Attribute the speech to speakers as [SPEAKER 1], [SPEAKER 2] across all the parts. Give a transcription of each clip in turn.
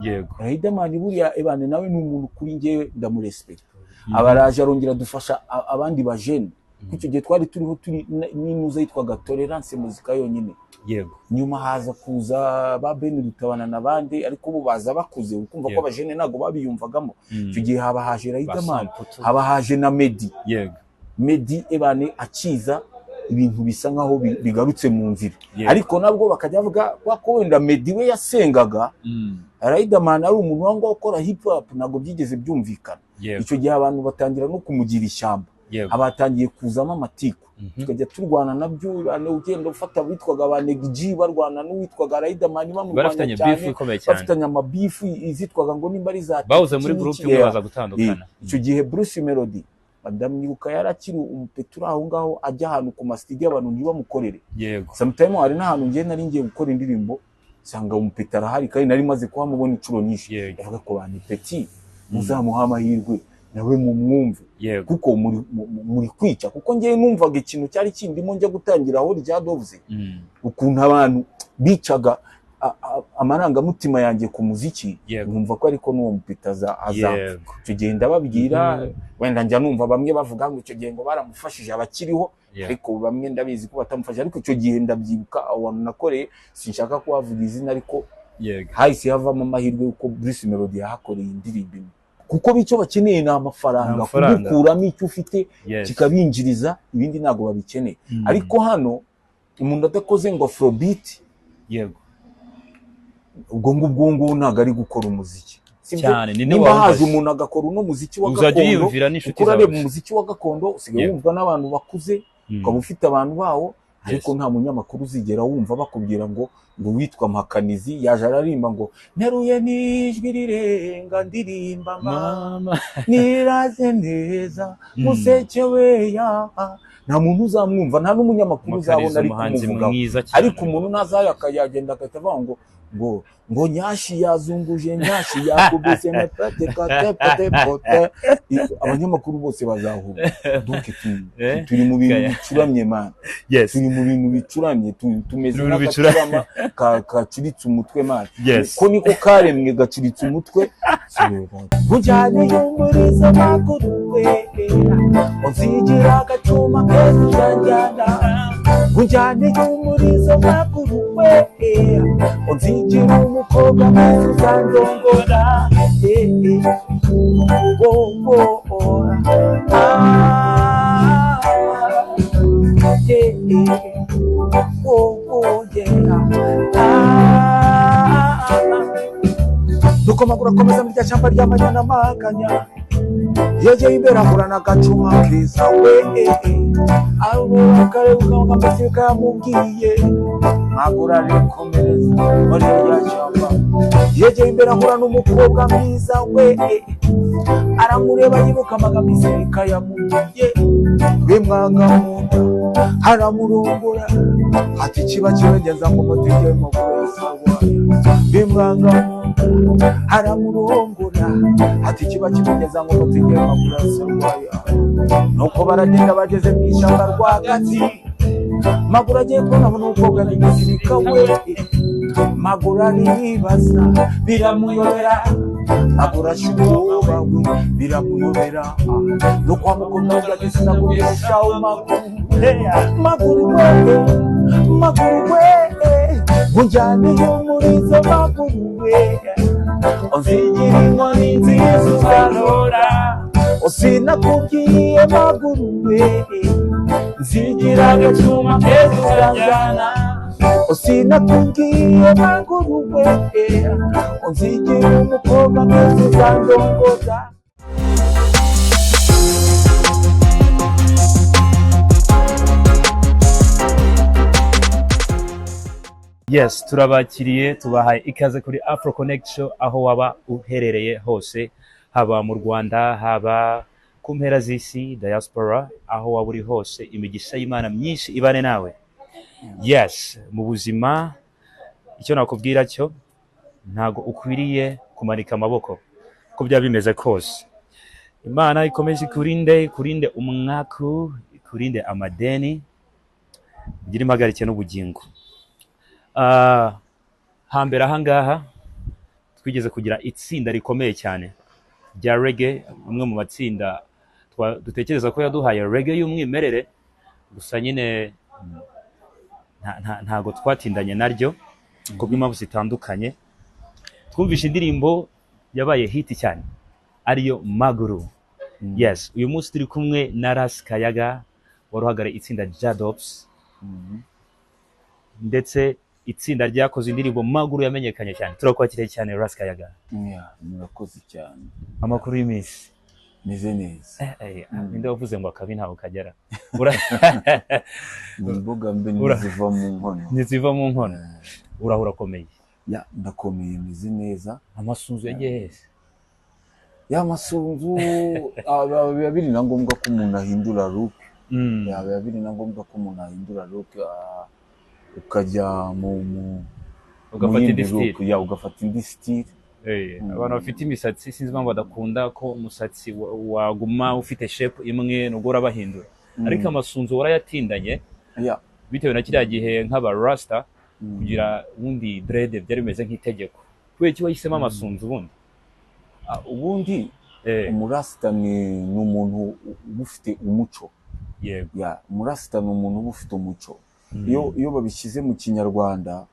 [SPEAKER 1] yego
[SPEAKER 2] Riderman buriya ebane nawe ni umuntu kuri njyewe ndamurespect. Abaraje arongera dufasha abandi bajene kuko gihe twari turiho turi n'inuza yitwaga Tolerance muzika yonyine.
[SPEAKER 1] yego
[SPEAKER 2] Nyuma haza kuza ba Ben Rutabana nabandi ariko bo baza bakuze ukumva ko abajene nago babiyumvagamo. Icyo gihe haba haje Riderman, haba haje na Meddy.
[SPEAKER 1] yego
[SPEAKER 2] Meddy ebane akiza ibintu bisa nkaho bigarutse mu nzira. Ariko nabwo bakajya bavuga ko wenda Meddy we yasengaga, Riderman ari umuntu wango ukora hip hop nago byigeze byumvikana. Icyo gihe abantu batangira no kumugira ishyamba, abatangiye kuzamo amatiku, tukajya turwana nabyo. Ugenda ufata bitwaga ba Negiji barwana n'uwitwaga Riderman
[SPEAKER 1] barafitanye beef ikomeye cyane,
[SPEAKER 2] bafitanye amabifu izitwaga ngo nimba ari za
[SPEAKER 1] bawuze muri groupe imwe baza gutandukana.
[SPEAKER 2] Icyo gihe Bruce Melody ndamwibuka yarakiri umupetura aho ngaho ajya ahantu ku studio abantu ntibamukorere.
[SPEAKER 1] Yego
[SPEAKER 2] Sometimes hari n'ahantu ngiye nari ngiye gukora indirimbo sanga umupetara hari kandi nari maze kuhamubona incuro nyinshi. Yavuga ko bani Petit muzamuha amahirwe nawe mu mwumve kuko muri kwica, kuko ngiye numvaga ikintu cyari kindimo njya gutangira aho ryadovuze ukuntu abantu bicaga amarangamutima yanjye ku muziki. Nkumva ko ariko n'uwo mupitaza azapfa. Icyo gihe ndababwira wenda njya numva bamwe bavuga ngo icyo gihe ngo baramufashije abakiriho, ariko bamwe ndabizi ko batamufashije. Ariko icyo gihe ndabyibuka abantu nakoreye, sinshaka kuhavuga izina, ariko hahise havamo amahirwe yuko Bruce Melody yahakoreye indirimbo imwe, kuko bityo bakeneye ni amafaranga, kugukuramo icyo ufite kikabinjiriza, ibindi ntago babikeneye. Ariko hano umuntu adakoze ngo Afrobeat, ubwo ngubwo ntago ari gukora umuziki
[SPEAKER 1] cyane.
[SPEAKER 2] Nimba haje umuntu agakora uno muziki wa
[SPEAKER 1] uzajya yiyumvira n'inshuti zawe.
[SPEAKER 2] Urareba umuziki wa gakondo usigaye wumva n'abantu bakuze, ukaba ufite abantu bawo, ariko nta munyamakuru uzigera wumva bakubwira ngo witwa Mpakanizi yaje ararimba ngo nteruye n'ijwi rirenga ndirimba mama niraze neza museke weya. Nta muntu uzamwumva, nta n'umunyamakuru uzabona ari kumuvugaho. Ariko umuntu nazayo akayagenda agahita avuga ngo nyashi yazunguje, nyashi yakubise mepete kate pote. Abanyamakuru bose bazahura. Donc turi mu bintu bicuramye man. Turi mu bintu bicuramye, tumeze nk'akacurama kaciritse umutwe man. Ko niko karemwe gaciritse umutwe. Bunjane y'umurizo makuru we onzigira agacuma keza janjana. Bunjane y'umurizo makuru we onzigira umukobwa mwiza uzandongora. Nuko magura komeza mu cyamba ry'amanyana makanya, yegeye imbere ahurana agacuma keza we. Abo kare ukanga mbese kamubwiye magura rekomereza muri ya cyamba. Yegeye imbere ahurana umukobwa mwiza we, aramureba yibuka amagamizi kayamubwiye. Bimwanga munda haramurungura ati kiba kibageza mu mutige mu kwesa. Bimwanga haramurongora ati kiba kibageza ngo mutige makurasa rwaya. Nuko baragenda bageze mu ishyamba rwagati, Magura agiye kubona n'umukobwa n'igitsirika we. Magura aribaza biramuyobera, Magura ashuba we biramuyobera. Nuko amukunda ageze nagurisha Maguru we, Maguru we, unjyane y'umurizo Maguru we. Onzigira inkoni nziza uzarora, sinakubwiye Maguru we. Nzigira agacuma keza uzanjyana, sinakubwiye Maguru we. Nzigira umukobwa mwiza uzandongoza.
[SPEAKER 1] Yes, turabakiriye tubahaye ikaze kuri Afro Connect Show aho waba uherereye hose, haba mu Rwanda, haba ku mpera z'isi, diaspora, aho waba uri hose, imigisha y'Imana myinshi ibane nawe. Yes, mu buzima icyo nakubwira cyo ntago ukwiriye kumanika amaboko ko byaba bimeze kose. Imana ikomeje kurinde umwaku, kurinde amadeni, gira impagarike n'ubugingo. Hambere ahangaha twigeze kugira itsinda rikomeye cyane rya reggae, amwe mu matsinda dutekereza ko yaduhaye reggae y'umwimerere, gusa nyine ntago twatindanye naryo kubw'impamvu zitandukanye. Twumvishe indirimbo yabaye hit cyane ariyo Maguru. Yes, uyu munsi turi kumwe na Ras Kayaga wari uhagarariye itsinda Jadops, ndetse itsinda ryakoze indirimbo Maguru yamenyekanye cyane. Turakwakiriye cyane Ras Kayaga.
[SPEAKER 2] Murakoze cyane.
[SPEAKER 1] Amakuru y'iminsi?
[SPEAKER 2] Meze neza.
[SPEAKER 1] Ninde wavuze ngo akabi ntaho kagera?
[SPEAKER 2] Imboga mbe niziva mu nkono.
[SPEAKER 1] Niziva mu nkono. Urahura komeye.
[SPEAKER 2] Ya, ndakomeye, meze neza.
[SPEAKER 1] Amasunzu yagiye hese?
[SPEAKER 2] Ya, amasunzu biba biri na ngombwa ko umuntu ahindura look. Biba biri na ngombwa ko umuntu ahindura look, ukajya mu
[SPEAKER 1] ugafata indi style.
[SPEAKER 2] Ya, ugafata indi style.
[SPEAKER 1] Abantu bafite imisatsi sinzi impamvu badakunda ko umusatsi waguma ufite shape imwe nubwo urabahindura, ariko amasunzu warayatindanye bitewe na kiriya gihe nk'aba rasta kugira ubundi dread byari bimeze nk'itegeko. Kubera iki wahisemo amasunzu ubundi?
[SPEAKER 2] Ubundi umurasta ni umuntu ufite umuco.
[SPEAKER 1] Yego.
[SPEAKER 2] Ya, umurasta ni umuntu ufite umuco. Iyo babishyize mu Kinyarwanda,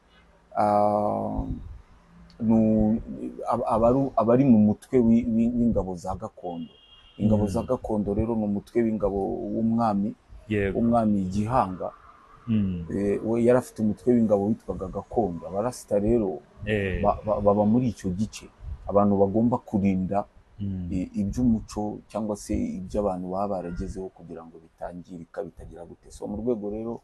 [SPEAKER 2] abari mu mutwe w'ingabo za gakondo. Ingabo za gakondo rero ni umutwe w'ingabo w'umwami, umwami Gihanga. We yari afite umutwe w'ingabo witwaga gakondo. Abarasita rero baba muri icyo gice, abantu bagomba kurinda iby'umuco cyangwa se iby'abantu baba baragezeho kugira ngo bitangirika, bitagira gute. So mu rwego rero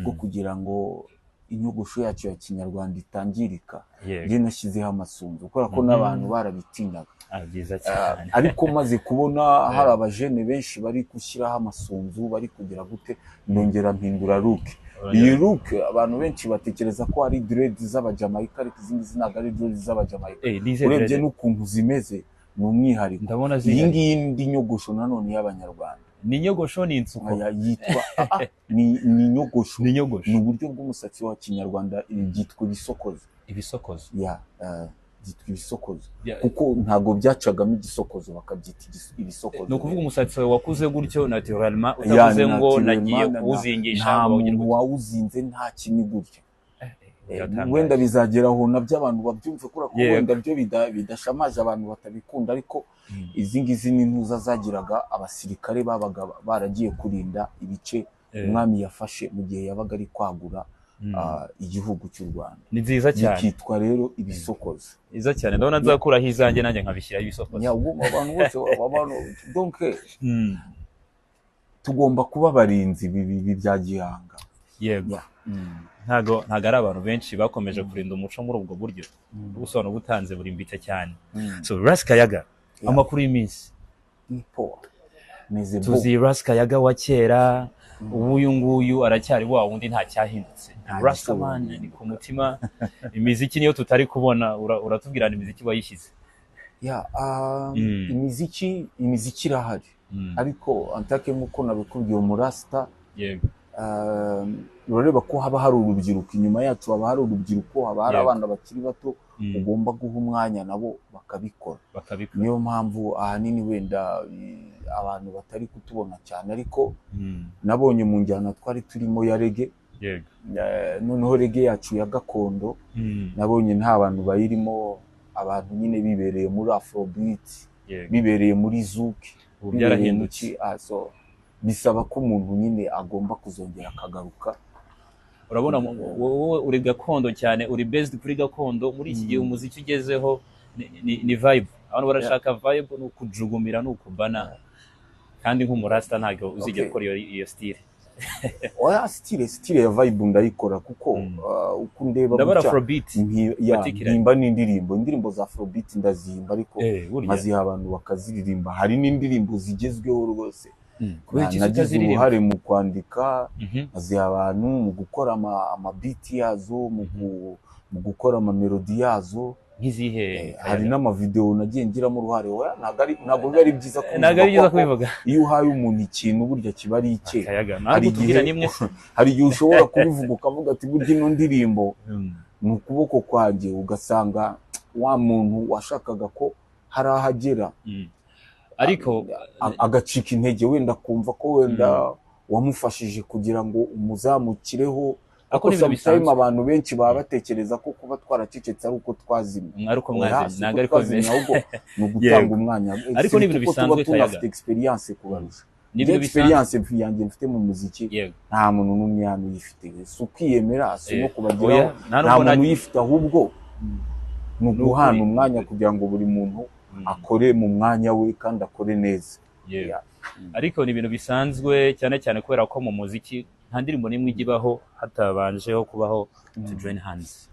[SPEAKER 2] rwo kugira ngo inyogosho yacu ya Kinyarwanda itangirika, je nashyizeho amasunzu kubera ko n'abantu barabitindaga.
[SPEAKER 1] Byiza cyane.
[SPEAKER 2] Ariko maze kubona hari abajene benshi bari gushyiraho amasunzu, bari kugira gute, ndongera mpindura look. Iyi look abantu benshi batekereza ko ari dread z'abajamaika, ariko izindi zinaga ari dread z'abajamaika. Urebye n'ukuntu zimeze ni umwihariko.
[SPEAKER 1] Ndabona
[SPEAKER 2] iyi ngiyi ndi nyogosho nanone y'Abanyarwanda.
[SPEAKER 1] Ni nyogosho ni insuko?
[SPEAKER 2] Yitwa ni nyogosho. Ni uburyo bw'umusatsi wa Kinyarwanda, byitwa ibisokozo.
[SPEAKER 1] Ibisokozo?
[SPEAKER 2] Ya, byitwa ibisokozo. Kuko ntago byacagamo igisokozo bakabyita ibisokozo.
[SPEAKER 1] Ni ukuvuga umusatsi wakuze gutyo naturellement, utavuze ngo nagiye kuwuzingisha ngo ugire gutyo.
[SPEAKER 2] Wawuzinze nta kimi gutyo. Wenda bizageraho nabyo abantu babyumve kuri ko wenda byo bidashamaje abantu batabikunda, ariko izi ngizi ni ntuza zagiraga abasirikare babaga baragiye kurinda ibice umwami yafashe mu gihe yabaga ari kwagura igihugu cy'u Rwanda.
[SPEAKER 1] Ni nziza cyane.
[SPEAKER 2] Kitwa rero ibisokozo.
[SPEAKER 1] Nziza cyane. Ndabona nzakuraho izanjye nanjye nkabishyiraho ibisokozo.
[SPEAKER 2] Ya, ubwo abantu bose abantu donc tugomba kuba barinzi bibi bya Gihanga.
[SPEAKER 1] Yego. Ntago ari abantu benshi bakomeje kurinda umuco muri ubwo buryo. Ubusobanuro butanze buri mbite cyane. So Ras Kayaga, amakuru y'iminsi? Tuzi Ras Kayaga wa kera, uyu nguyu aracyari wa wundi nta cyahindutse. Rastaman ni ku mutima. Imiziki niyo tutari kubona, uratubwira imiziki wayishyize?
[SPEAKER 2] Ya, imiziki irahari, ariko antake muko nabikubwiye umurasta.
[SPEAKER 1] Yego.
[SPEAKER 2] Urareba ko haba hari urubyiruko inyuma yacu, haba hari urubyiruko, haba hari abana bakiri bato, ugomba guha umwanya nabo bakabikora. Niyo mpamvu ahanini wenda abantu batari kutubona cyane, ariko nabonye mu njyana twari turimo ya reggae.
[SPEAKER 1] Yego.
[SPEAKER 2] Noneho reggae yacu ya gakondo nabonye nta bantu bayirimo, abantu nyine bibereye muri afrobeat, bibereye muri zouk,
[SPEAKER 1] byarahindutse.
[SPEAKER 2] So bisaba ko umuntu nyine agomba kuzongera akagaruka.
[SPEAKER 1] Urabona wowe uri gakondo cyane, uri based kuri gakondo. Muri iki gihe umuziki ugezeho ni vibe. Abantu barashaka vibe, no kujugumira, no kubana, kandi nk'umurasta ntago uzigera gukora iyo style.
[SPEAKER 2] Oya, style ya vibe ndayikora kuko uko ndeba
[SPEAKER 1] ndabara afrobeat
[SPEAKER 2] nimba n'indirimbo za afrobeat ndazihimba, ariko maziha abantu bakaziririmba. Hari n'indirimbo zigezweho rwose. Nagize uruhare mu kwandika, maziha abantu mu gukora ama-beat yazo, mu gukora ama-melody yazo.
[SPEAKER 1] Nk'izihe?
[SPEAKER 2] Hari n'amavideo nagiye ngiramo uruhare. Ntabwo biba ari byiza
[SPEAKER 1] kubivuga.
[SPEAKER 2] Iyo uhaye umuntu ikintu burya kiba ari icye.
[SPEAKER 1] Hari
[SPEAKER 2] igihe ushobora kubivuga ukavuga ati burya ino ndirimbo ni ukuboko kwanjye, ugasanga wa muntu washakaga ko hari ahagera
[SPEAKER 1] ariko
[SPEAKER 2] agacika intege wenda kumva ko wenda wamufashije kugira ngo umuzamukireho. Ako sometimes abantu benshi baba batekereza ko kuba twaracecetse ari uko twazimye,
[SPEAKER 1] ariko mwazimye ntabwo ariko bimeze,
[SPEAKER 2] ahubwo ni ugutanga umwanya.
[SPEAKER 1] Ariko ni ibintu bisanzwe
[SPEAKER 2] tunafite experience kubarusha. Ni experience yanjye mfite mu muziki, nta muntu n'umwe hano uyifite. Si ukwiyemera, si no kubagira, nta muntu uyifite, ahubwo ni uguhana umwanya kugira ngo buri muntu akore mu mwanya we kandi akore neza.
[SPEAKER 1] Ariko ni ibintu bisanzwe cyane cyane kubera ko mu muziki nta ndirimbo n'imwe igibaho hatabanjeho kubaho to join hands.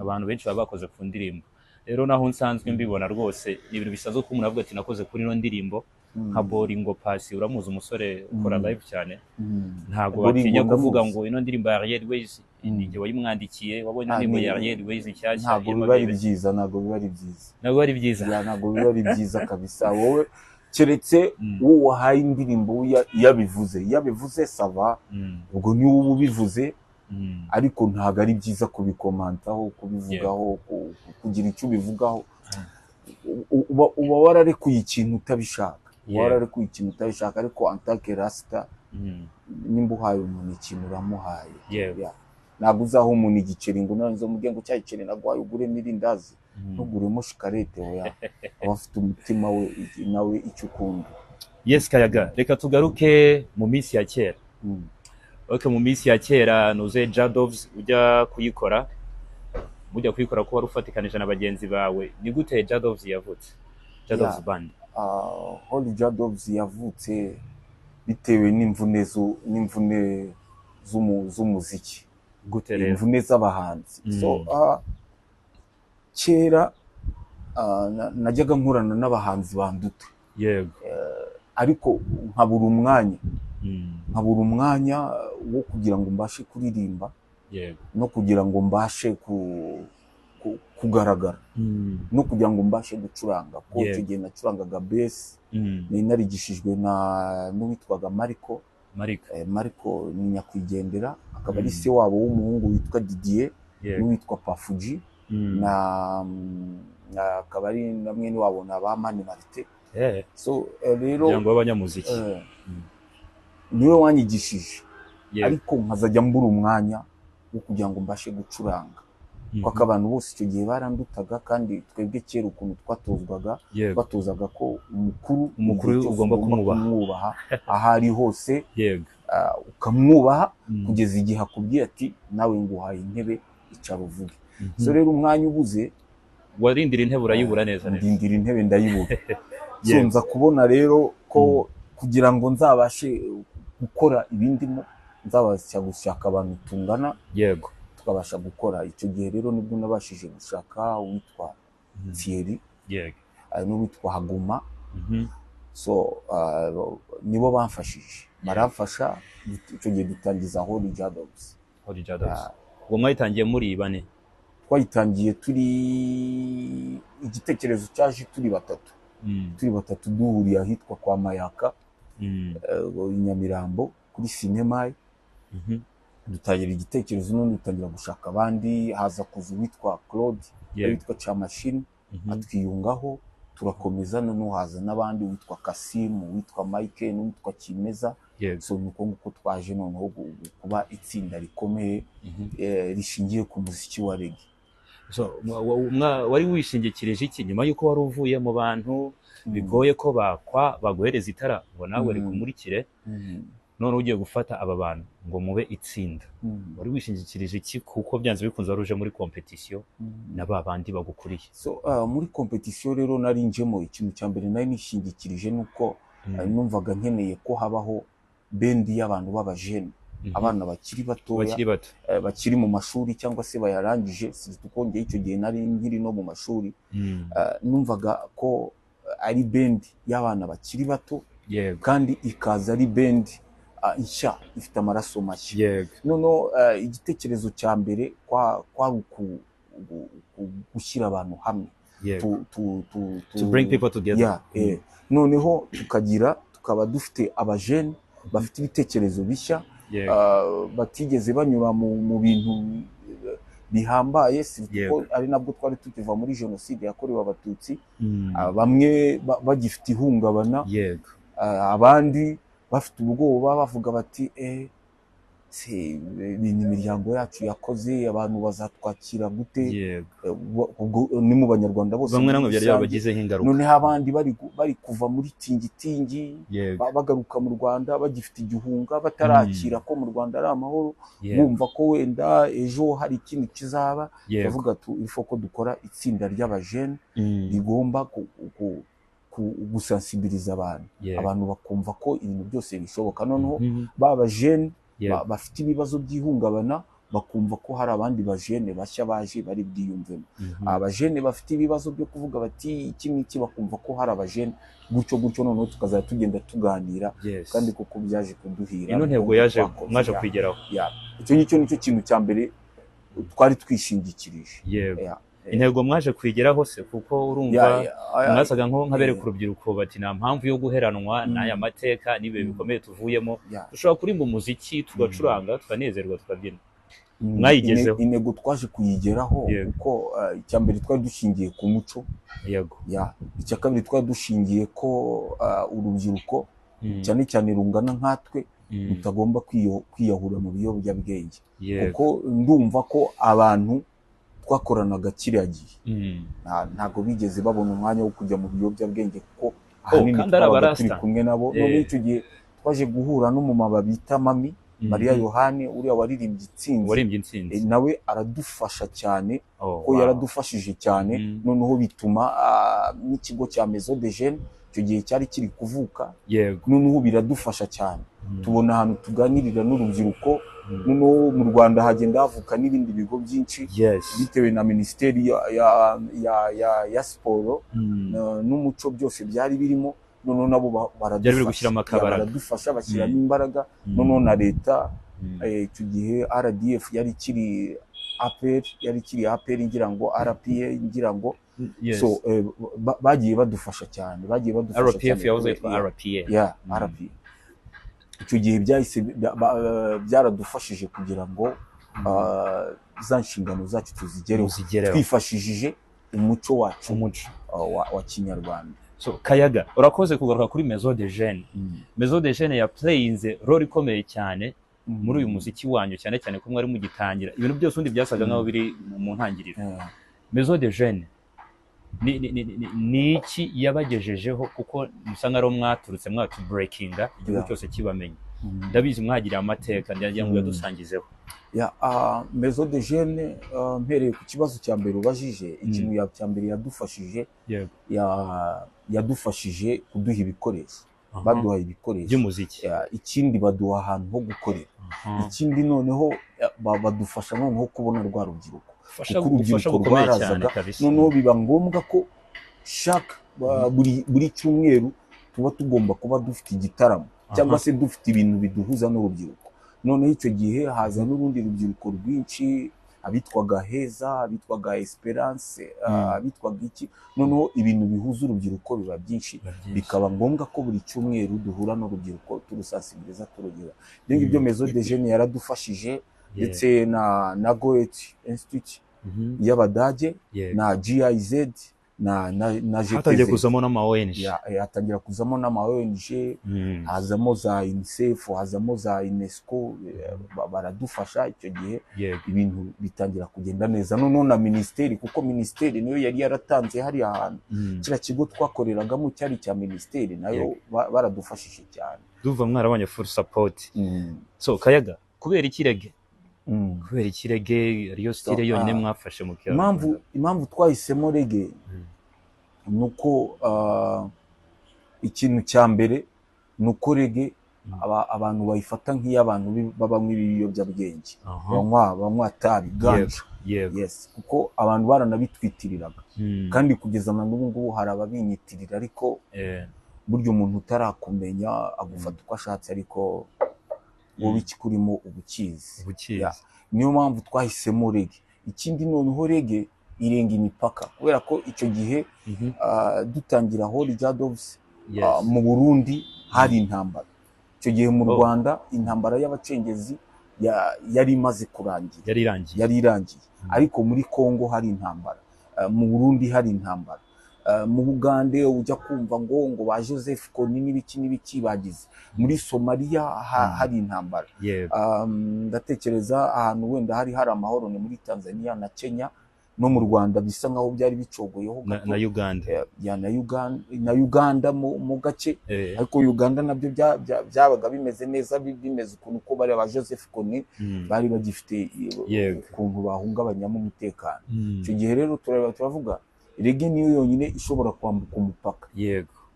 [SPEAKER 1] Abantu benshi baba bakoze ku ndirimbo, rero naho nsanzwe mbibona rwose ni ibintu bisanzwe ko umuntu avuga ati nakoze kuri ino ndirimbo. Nka Boringo Pasi, uramuzi umusore ukora live cyane, ntago batinya kuvuga ngo ino ndirimbo ya Ariel Ways ninjye wayimwandikiye, wabonye indirimbo ya Ariel Ways nshyashya.
[SPEAKER 2] Ntago biba ari byiza, ntago biba ari byiza,
[SPEAKER 1] ntago ari byiza,
[SPEAKER 2] ntago biba ari byiza kabisa. Wowe keretse wowe wahaye indirimbo yabivuze sava, ubwo ni wowe ubivuze, ariko ntago ari byiza kubikomantaho, kubivugaho, kugira icyo ubivugaho. Uba wararekuye ikintu utabishaka, wararekuye ikintu utabishaka. Ariko antake rasta, nimba uhaye umuntu ikintu uramuhaye. Ntabwo uzaho umuntu igiceri ngo nanzo mubwiye ngo cya giceri nagwaye uguremo irindazi, ntuguremo shikarete. Oya, abafite umutima we nawe icyo ukunda.
[SPEAKER 1] Yes Kayaga, reka tugaruke mu minsi ya kera. Mu minsi ya kera nuze Jadovs ujya kuyikora ko wari ufatikanije na bagenzi bawe. Ni gute Jadovs yavutse? Jadovs Band.
[SPEAKER 2] Holy Jadovs yavutse bitewe n'imvune z'umuziki,
[SPEAKER 1] gute rero
[SPEAKER 2] imvune z'abahanzi. So kera najyaga nkurana n'abahanzi banduta, ariko nkabura umwanya wo kugira ngo mbashe kuririmba no kugira ngo mbashe kugaragara no kugira ngo mbashe gucuranga. Ko icyo gihe nacurangaga bass, nari narigishijwe n'uwitwaga Mariko ni nyakwigendera, akaba ari se wabo w'umuhungu witwa Didier n'uwitwa Pafuji, akaba ari na mwene wabo na ba Mani Marite. So rero
[SPEAKER 1] ngo abanyamuziki
[SPEAKER 2] niwe wanyigishije, ariko nkazajya mbura umwanya wo kugira ngo mbashe gucuranga. Kuko abantu bose icyo gihe barandutaga, kandi twebwe kera ukuntu twatozaga ko umukuru ugomba kumwubaha aho ari hose, ukamwubaha kugeza igihe akubwiye ati nawe nguhaye intebe icara uvuge. So rero umwanya ubuze,
[SPEAKER 1] warindira intebe urayibura neza neza.
[SPEAKER 2] Ndindira intebe ndayibura. So nza kubona rero ko kugira ngo nzabashe gukora ibindimo, nzabasha gushaka abantu tungana, tukabasha gukora. Icyo gihe rero nibwo nabashije gushaka uwitwa Thierry, n'uwitwa Haguma. So nibo bamfashije, baramfasha. Icyo gihe dutangiza Holy Jadovs.
[SPEAKER 1] Ubwo mwayitangiye muri bane?
[SPEAKER 2] Twayitangiye turi, igitekerezo cyaje turi batatu duhuriye ahitwa kwa Mayaka, i Nyamirambo kuri sinema. Dutangira igitekerezo, none dutangira gushaka abandi. Haza kuza uwitwa Claude, witwa Chamashini, atwiyungaho, turakomeza. None haza n'abandi, witwa Kasimu, witwa Mike, n'uwitwa Kimeza. So nuko nguko twaje noneho kuba itsinda rikomeye rishingiye ku muziki wa reggae.
[SPEAKER 1] So wari wishingikirije iki nyuma yuko wari uvuye mu bantu bigoye ko baguhereza itara ngo nawe rikumurikire, none ugiye gufata aba bantu ngo mube itsinda? Wari wishingikirije iki? Kuko byanze bikunze wari uje muri competition na babandi bagukuriye.
[SPEAKER 2] So muri competition rero nari njemo, ikintu cya mbere nari nishingikirije nuko numvaga nkeneye ko habaho bendi y'abantu b'abajene, abana bakiri batoya, bakiri mu mashuri cyangwa se bayarangije. Tukongeye icyo gihe nari nkiri no mu mashuri, numvaga ko ari bendi y'abana bakiri bato, kandi ikaza ari bendi nshya ifite amaraso mashya. Noneho igitekerezo cya mbere kwari gushyira abantu hamwe,
[SPEAKER 1] to bring people together.
[SPEAKER 2] Noneho tukaba dufite abajene bafite ibitekerezo bishya, batigeze banyura mu bintu bihambaye, si
[SPEAKER 1] Yego.
[SPEAKER 2] ko ari nabwo twari tukiva muri jenoside yakorewe abatutsi,
[SPEAKER 1] Mm.
[SPEAKER 2] bamwe bagifite ihungabana,
[SPEAKER 1] Yego.
[SPEAKER 2] abandi bafite ubwoba bavuga bati ni imiryango yacu yakoze, abantu bazatwakira gute?
[SPEAKER 1] Yego.
[SPEAKER 2] Ubwo ni mu banyarwanda bose,
[SPEAKER 1] bamwe namwe byari babagizeho ingaruka.
[SPEAKER 2] noneho abandi bari kuva muri tingitingi
[SPEAKER 1] Yego.
[SPEAKER 2] bagaruka mu Rwanda bagifite igihunga, batarakira ko mu Rwanda ari amahoro,
[SPEAKER 1] Yego.
[SPEAKER 2] bumva ko wenda ejo hari ikintu kizaba.
[SPEAKER 1] Yego.
[SPEAKER 2] Bavuga ifo ko dukora itsinda ry'abajene
[SPEAKER 1] Mm.
[SPEAKER 2] rigomba gusensibiliza abantu,
[SPEAKER 1] Yego.
[SPEAKER 2] abantu bakumva ko ibintu byose bishoboka, noneho
[SPEAKER 1] Mhm.
[SPEAKER 2] b'abajene
[SPEAKER 1] Yego.
[SPEAKER 2] bafite ibibazo by'ihungabana bakumva ko hari abandi bajene bashya baje bari bwiyumvemo.
[SPEAKER 1] Mhm.
[SPEAKER 2] Abajene bafite ibibazo byo kuvuga bati iki n'iki, bakumva ko hari abajene gutyo gutyo, noneho tukazajya tugenda tuganira,
[SPEAKER 1] Yes.
[SPEAKER 2] kandi kuko byaje kuduhira.
[SPEAKER 1] ino ntego mwaje kwigeraho.
[SPEAKER 2] Icyo ngicyo nicyo kintu cya mbere twari twishingikirije.
[SPEAKER 1] Yego.
[SPEAKER 2] Yeah.
[SPEAKER 1] Intego mwaje kwigeraho se, kuko urumva mwasaga nk'abereka urubyiruko bati nta mpamvu yo guheranwa n'aya mateka n'ibihe bikomeye tuvuyemo, dushobora kurimba umuziki tugacuranga tukanezerwa tukabyina. Mwayigezeho.
[SPEAKER 2] Intego twaje kuyigeraho kuko icya mbere twari dushingiye ku muco.
[SPEAKER 1] Yego.
[SPEAKER 2] Icya kabiri twari dushingiye ko urubyiruko cyane cyane rungana nkatwe rutagomba kwiyahura mu biyobyabwenge, kuko ndumva ko abantu twakoranaga kiriya gihe ntabwo bigeze babona umwanya wo kujya mu biyobyabwenge, kuko ahanini twabaga turi kumwe nabo. None icyo gihe twaje guhura n'umumama bita Mami Mariya Yohane, uriya waririmbye Intsinzi, nawe aradufasha cyane, ko yaradufashije cyane. Noneho bituma n'ikigo cya Maison des Jeunes icyo gihe cyari kiri kuvuka, noneho biradufasha cyane, tubona ahantu tuganirira n'urubyiruko. Noneho mu Rwanda hagenda havuka n'ibindi bigo byinshi bitewe na Minisiteri ya Siporo n'umuco, byose byari birimo. Noneho nabo baradufasha bashyiramo imbaraga. Noneho na leta icyo gihe RDF yari kiri APR ngira ngo RPA ngira ngo, so bagiye badufasha cyane,
[SPEAKER 1] RPF yahoze yitwa RPA.
[SPEAKER 2] RPA icyo gihe byaradufashije kugira ngo za nshingano zacu tuzigereho twifashishije umuco wacu wa Kinyarwanda.
[SPEAKER 1] So Kayaga, urakoze kugaruka kuri Maison des Jeunes. Maison des Jeunes yaplayinze role ikomeye cyane muri uyu muziki wanyu, cyane cyane ko mwari mugitangira ibintu byose undi byasaga nkaho biri mu ntangiriro. Maison des Jeunes ni iki yabagejejeho, kuko musa nk'aho mwaturutse breakinga igihugu cyose kibamenye. Ndabizi mwagiriye amateka, ndagira ngo yadusangizeho.
[SPEAKER 2] Maison des Jeunes, mpereye ku kibazo cya mbere ubajije, ikintu cya mbere yadufashije kuduha ibikoresho. Baduha ibikoresho
[SPEAKER 1] by'umuziki.
[SPEAKER 2] Ikindi baduha ahantu ho gukorera. Ikindi noneho badufasha noneho kubona rwa rubyiruko, kuko urubyiruko rwarazaga, noneho biba ngombwa ko buri cyumweru tuba tugomba kuba dufite igitaramo, cyangwa se dufite ibintu biduhuza n'urubyiruko. Noneho icyo gihe haza n'urundi rubyiruko rwinshi, abitwaga Heza, abitwaga Esperance, abitwaga iki. Noneho ibintu bihuza urubyiruko biba byinshi, bikaba ngombwa ko buri cyumweru duhura n'urubyiruko turusensibiliza turugera. Ibyo Maison des Jeunes yaradufashije, ndetse na Goethe Institute y'Abadage, na GIZ na GTZ.
[SPEAKER 1] Hatangiye kuzamo n'ama ONG.
[SPEAKER 2] Hatangira kuzamo n'ama ONG, hazamo za UNICEF, hazamo za UNESCO, baradufasha. Icyo gihe ibintu bitangira kugenda neza. Noneho na Minisiteri, kuko Minisiteri niyo yari yaratanze hariya hantu, kiriya kigo twakoreragamo cyari cya Minisiteri, nayo baradufashije cyane.
[SPEAKER 1] Duva mwarabonye full support. So Kayaga, kubera ikirege kubera ikirege ariyo style yonyine mwafashe mu kiyaga?
[SPEAKER 2] Impamvu twahisemo reggae nuko ikintu cya mbere nuko reggae abantu bayifata nk'iy'abantu babanywa ibiyobyabwenge, banywa tabi, ganja. Yes, kuko abantu baranabitwitiriraga, kandi kugeza na n'ubu ngubu hari ababinyitirira, ariko buryo umuntu utarakumenya agufata uko ashatse, ariko wowe ikikurimo ubukizi. Niyo mpamvu twahisemo reggae. Ikindi noneho reggae irenga imipaka, kubera ko icyo gihe dutangira Holy Jadovs mu Burundi hari intambara. Icyo gihe mu Rwanda intambara y'abacengezi yari imaze kurangira, yari irangiye. Ariko muri Kongo hari intambara, mu Burundi hari intambara, mu Bugande ujya kumva ngo ba Joseph Kony n'ibiki bagize, muri Somalia hari intambara. Ndatekereza ahantu wenda hari amahoro ni muri Tanzania na Kenya no mu Rwanda, bisa nkaho byari bicogoyeho
[SPEAKER 1] na Uganda,
[SPEAKER 2] na Uganda mu gace. Ariko Uganda nabyo byabaga bimeze neza, bimeze ukuntu ko bari ba Joseph Kony bari bagifite ukuntu bahungabanyamo umutekano. Icyo gihe rero turavuga reggae niyo yonyine ishobora kwambuka umupaka.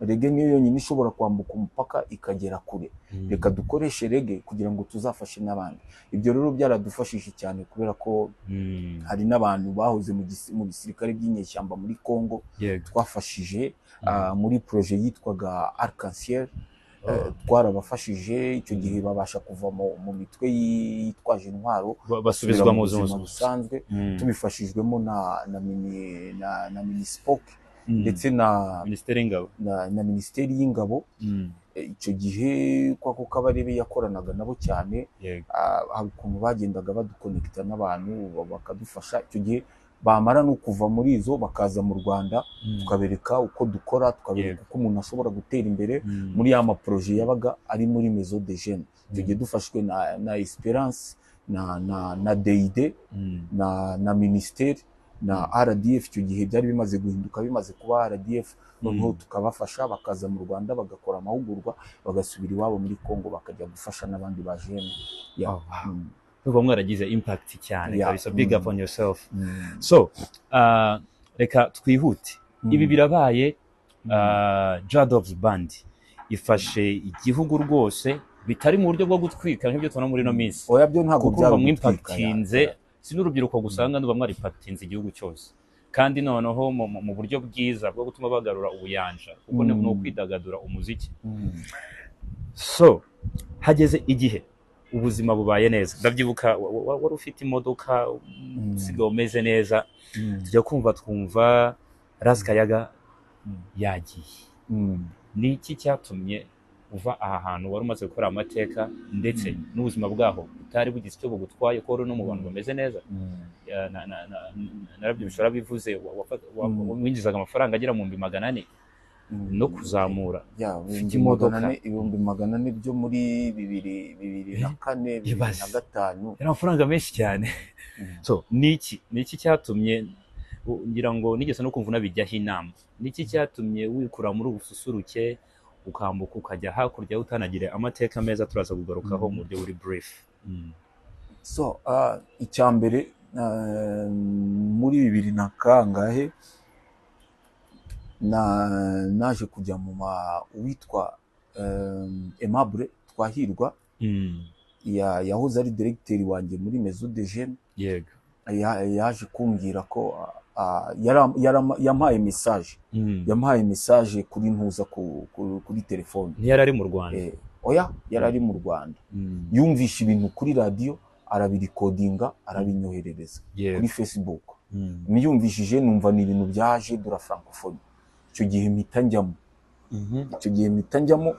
[SPEAKER 2] Reggae niyo yonyine ishobora kwambuka umupaka ikagera kure. Reka dukoreshe reggae kugira ngo tuzafashe n'abandi. Ibyo rero byaradufashije cyane, kubera ko hari n'abantu bahoze mu gisirikare by'inyeshyamba muri Kongo twafashije muri projet yitwaga Arc-en-Ciel. Twarabafashije icyo gihe babasha kuva mu mitwe yitwaje intwaro,
[SPEAKER 1] basubizwa mu
[SPEAKER 2] buzima busanzwe, tubifashijwemo na Minispoc ndetse na Minisiteri y'Ingabo. Icyo gihe kwako Kabarebe yakoranaga nabo cyane, hari ukuntu bagendaga badukonekita n'abantu bakadufasha. Icyo gihe bamara no kuva muri izo bakaza mu Rwanda, tukabereka uko dukora, tukabereka uko umuntu ashobora gutera imbere muri ya maproje yabaga ari muri Maison des Jeunes. Icyo gihe dufashwe na Esperance na DID na Ministeri na RDF. Icyo gihe byari bimaze guhinduka, bimaze kuba RDF, noneho tukabafasha bakaza mu Rwanda bagakora amahugurwa, bagasubira iwabo muri Kongo bakajya gufasha n'abandi ba jeune.
[SPEAKER 1] Nuko mwaragize impact cyane kabisa. Big up on yourself. So reka twihute. Ibi birabaye, Jadov's Band ifashe igihugu rwose, bitari mu buryo bwo gutwika nk'ibyo tubona muri no minsi.
[SPEAKER 2] Oya, byo ntabwo
[SPEAKER 1] by'impactinze, si n'urubyiruko gusanga n'uba mwarimpactinze igihugu cyose, kandi noneho mu buryo bwiza bwo gutuma bagarura ubuyanja, kuko ni ukwidagadura umuziki. So hageze igihe ubuzima bubaye neza. Ndabyibuka wari ufite imodoka, usigaye umeze neza, tujya twumva Ras Kayaga yagiye. Ni iki cyatumye uva aha hantu wari umaze gukora amateka, ndetse n'ubuzima bwaho utari bugize icyo bugutwaye, ko no mu bantu bameze neza? Narabyibishora bivuze winjizaga amafaranga agera mu 400 no kuzamura
[SPEAKER 2] ufite imodoka 400 byo muri 2004 2005,
[SPEAKER 1] era amafaranga menshi cyane. So niki cyatumye, ngira ngo nigeze no kumva nabijyaho inama, niki cyatumye wikura muri ubususuruke ukambuka ukajya hakurya utanagire amateka meza? Turaza kugarukaho mu buryo buri brief.
[SPEAKER 2] So icyambere muri 2000 naje kujya mu witwa Aimable Twahirwa, yahoze ari directeur wanjye muri Maison des Jeunes. Yaje kumbwira ko yampaye message kuri ntuza kuri telefone.
[SPEAKER 1] Ntiyari ari mu Rwanda?
[SPEAKER 2] Oya, yari ari mu Rwanda. Yumvisha ibintu kuri radio, arabirikodinga, arabinyoherereza kuri Facebook. Niyumvishije numva ni ibintu byaje dura francophonie. Icyo gihe mpita njyamo,